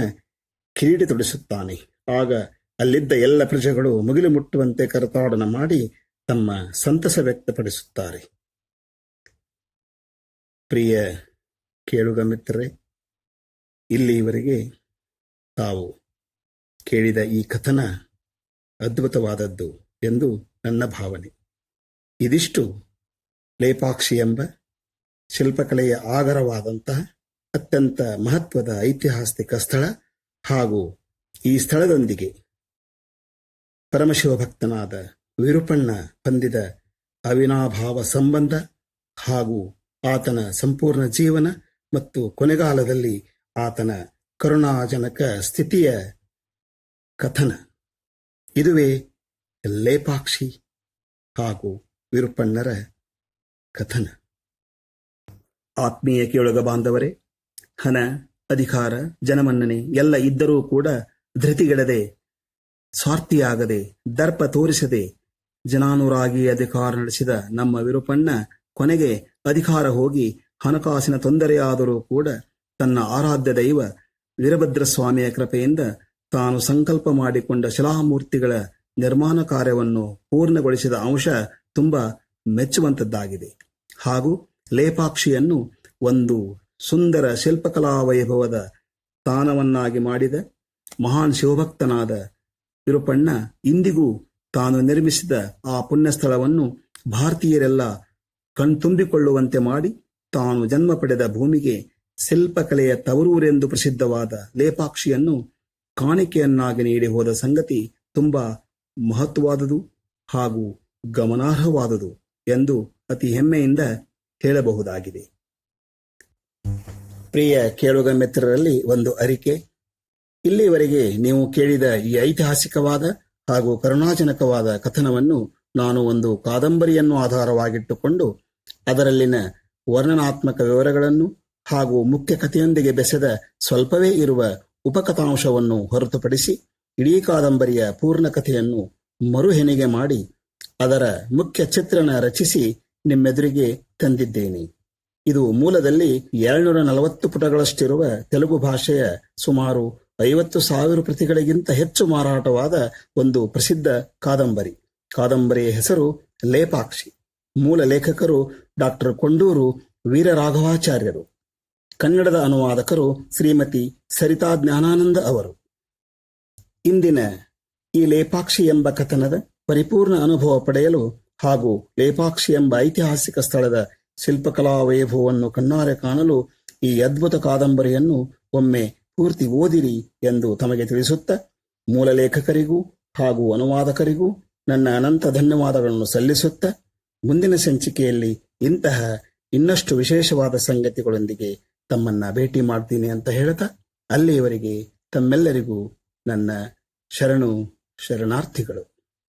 ಕಿರೀಟ ತೊಡಿಸುತ್ತಾನೆ. ಆಗ ಅಲ್ಲಿದ್ದ ಎಲ್ಲ ಪ್ರಜೆಗಳು ಮುಗಿಲು ಮುಟ್ಟುವಂತೆ ಕರತಾಡನ ಮಾಡಿ ತಮ್ಮ ಸಂತಸ ವ್ಯಕ್ತಪಡಿಸುತ್ತಾರೆ. ಪ್ರಿಯ ಕೇಳುಗ ಮಿತ್ರರೇ, ಇಲ್ಲಿಯವರೆಗೆ ತಾವು ಕೇಳಿದ ಈ ಕಥನ ಅದ್ಭುತವಾದದ್ದು ಎಂದು ನನ್ನ ಭಾವನೆ. ಇದಿಷ್ಟು ಲೇಪಾಕ್ಷಿ ಎಂಬ ಶಿಲ್ಪಕಲೆಯ ಆಗರವಾದಂತಹ ಅತ್ಯಂತ ಮಹತ್ವದ ಐತಿಹಾಸಿಕ ಸ್ಥಳ ಹಾಗೂ ಈ ಸ್ಥಳದೊಂದಿಗೆ ಪರಮಶಿವ ಭಕ್ತನಾದ ವಿರುಪಣ್ಣ ಹೊಂದಿದ ಅವಿನಾಭಾವ ಸಂಬಂಧ ಹಾಗೂ ಆತನ ಸಂಪೂರ್ಣ ಜೀವನ ಮತ್ತು ಕೊನೆಗಾಲದಲ್ಲಿ ಆತನ ಕರುಣಾಜನಕ ಸ್ಥಿತಿಯ ಕಥನ. ಇದುವೇ ಲೇಪಾಕ್ಷಿ ಹಾಗೂ ವಿರುಪಣ್ಣರ ಕಥನ. ಆತ್ಮೀಯ ಕೇಳುಗ ಬಾಂಧವರೇ, ಹಣ, ಅಧಿಕಾರ, ಜನಮನ್ನಣೆ ಎಲ್ಲ ಇದ್ದರೂ ಕೂಡ ಧೃತಿಗೆಡದೆ, ಸ್ವಾರ್ಥಿಯಾಗದೆ, ದರ್ಪ ತೋರಿಸದೆ ಜನಾನುರಾಗಿ ಅಧಿಕಾರ ನಡೆಸಿದ ನಮ್ಮ ವಿರುಪಣ್ಣ ಕೊನೆಗೆ ಅಧಿಕಾರ ಹೋಗಿ ಹಣಕಾಸಿನ ತೊಂದರೆಯಾದರೂ ಕೂಡ ತನ್ನ ಆರಾಧ್ಯ ದೈವ ವೀರಭದ್ರ ಸ್ವಾಮಿಯ ಕೃಪೆಯಿಂದ ತಾನು ಸಂಕಲ್ಪ ಮಾಡಿಕೊಂಡ ಶಿಲಾಮೂರ್ತಿಗಳ ನಿರ್ಮಾಣ ಕಾರ್ಯವನ್ನು ಪೂರ್ಣಗೊಳಿಸಿದ ಅಂಶ ತುಂಬ ಮೆಚ್ಚುವಂತದ್ದಾಗಿದೆ. ಹಾಗೂ ಲೇಪಾಕ್ಷಿಯನ್ನು ಒಂದು ಸುಂದರ ಶಿಲ್ಪಕಲಾ ವೈಭವದ ತಾಣವನ್ನಾಗಿ ಮಾಡಿದ ಮಹಾನ್ ಶಿವಭಕ್ತನಾದ ವಿರುಪಣ್ಣ ಇಂದಿಗೂ ತಾನು ನಿರ್ಮಿಸಿದ ಆ ಪುಣ್ಯಸ್ಥಳವನ್ನು ಭಾರತೀಯರೆಲ್ಲ ಕಣ್ತುಂಬಿಕೊಳ್ಳುವಂತೆ ಮಾಡಿ ತಾನು ಜನ್ಮ ಪಡೆದ ಭೂಮಿಗೆ ಶಿಲ್ಪಕಲೆಯ ತವರೂರೆಂದು ಪ್ರಸಿದ್ಧವಾದ ಲೇಪಾಕ್ಷಿಯನ್ನು ಕಾಣಿಕೆಯನ್ನಾಗಿ ನೀಡಿ ಹೋದ ಸಂಗತಿ ತುಂಬ ಮಹತ್ವವಾದುದು ಹಾಗೂ ಗಮನಾರ್ಹವಾದುದು ಎಂದು ಅತಿ ಹೆಮ್ಮೆಯಿಂದ ಹೇಳಬಹುದಾಗಿದೆ. ಪ್ರಿಯ ಕೇಳುಗ ಮಿತ್ರರಲ್ಲಿ ಒಂದು ಅರಿಕೆ. ಇಲ್ಲಿವರೆಗೆ ನೀವು ಕೇಳಿದ ಈ ಐತಿಹಾಸಿಕವಾದ ಹಾಗೂ ಕರುಣಾಜನಕವಾದ ಕಥನವನ್ನು ನಾನು ಒಂದು ಕಾದಂಬರಿಯನ್ನು ಆಧಾರವಾಗಿಟ್ಟುಕೊಂಡು ಅದರಲ್ಲಿನ ವರ್ಣನಾತ್ಮಕ ವಿವರಗಳನ್ನು ಹಾಗೂ ಮುಖ್ಯ ಕಥೆಯೊಂದಿಗೆ ಬೆಸೆದ ಸ್ವಲ್ಪವೇ ಇರುವ ಉಪಕಥಾಂಶವನ್ನು ಹೊರತುಪಡಿಸಿ ಇಡೀ ಕಾದಂಬರಿಯ ಪೂರ್ಣ ಕಥೆಯನ್ನು ಮರುಹೆಣಿಗೆ ಮಾಡಿ ಅದರ ಮುಖ್ಯ ಚಿತ್ರಣ ರಚಿಸಿ ನಿಮ್ಮೆದುರಿಗೆ ತಂದಿದ್ದೇನೆ. ಇದು ಮೂಲದಲ್ಲಿ 240 ಪುಟಗಳಷ್ಟಿರುವ ತೆಲುಗು ಭಾಷೆಯ ಸುಮಾರು 50,000 ಪ್ರತಿಗಳಿಗಿಂತ ಹೆಚ್ಚು ಮಾರಾಟವಾದ ಒಂದು ಪ್ರಸಿದ್ಧ ಕಾದಂಬರಿ. ಕಾದಂಬರಿಯ ಹೆಸರು ಲೇಪಾಕ್ಷಿ. ಮೂಲ ಲೇಖಕರು ಡಾಕ್ಟರ್ ಕೊಂಡೂರು ವೀರರಾಘವಾಚಾರ್ಯರು. ಕನ್ನಡದ ಅನುವಾದಕರು ಶ್ರೀಮತಿ ಸರಿತಾ ಜ್ಞಾನಾನಂದ ಅವರು. ಇಂದಿನ ಈ ಲೇಪಾಕ್ಷಿ ಎಂಬ ಕಥನದ ಪರಿಪೂರ್ಣ ಅನುಭವ ಪಡೆಯಲು ಹಾಗೂ ಲೇಪಾಕ್ಷಿ ಎಂಬ ಐತಿಹಾಸಿಕ ಸ್ಥಳದ ಶಿಲ್ಪಕಲಾ ವೈಭವವನ್ನು ಕಣ್ಣಾರೆ ಕಾಣಲು ಈ ಅದ್ಭುತ ಕಾದಂಬರಿಯನ್ನು ಒಮ್ಮೆ ಪೂರ್ತಿ ಓದಿರಿ ಎಂದು ತಮಗೆ ತಿಳಿಸುತ್ತಾ, ಮೂಲ ಲೇಖಕರಿಗೂ ಹಾಗೂ ಅನುವಾದಕರಿಗೂ ನನ್ನ ಅನಂತ ಧನ್ಯವಾದಗಳನ್ನು ಸಲ್ಲಿಸುತ್ತಾ, ಮುಂದಿನ ಸಂಚಿಕೆಯಲ್ಲಿ ಇಂತಹ ಇನ್ನಷ್ಟು ವಿಶೇಷವಾದ ಸಂಗತಿಗಳೊಂದಿಗೆ ತಮ್ಮನ್ನ ಭೇಟಿ ಮಾಡ್ತೀನಿ ಅಂತ ಹೇಳ್ತಾ, ಅಲ್ಲಿಯವರೆಗೆ ತಮ್ಮೆಲ್ಲರಿಗೂ ನನ್ನ ಶರಣಾರ್ಥಿಗಳು.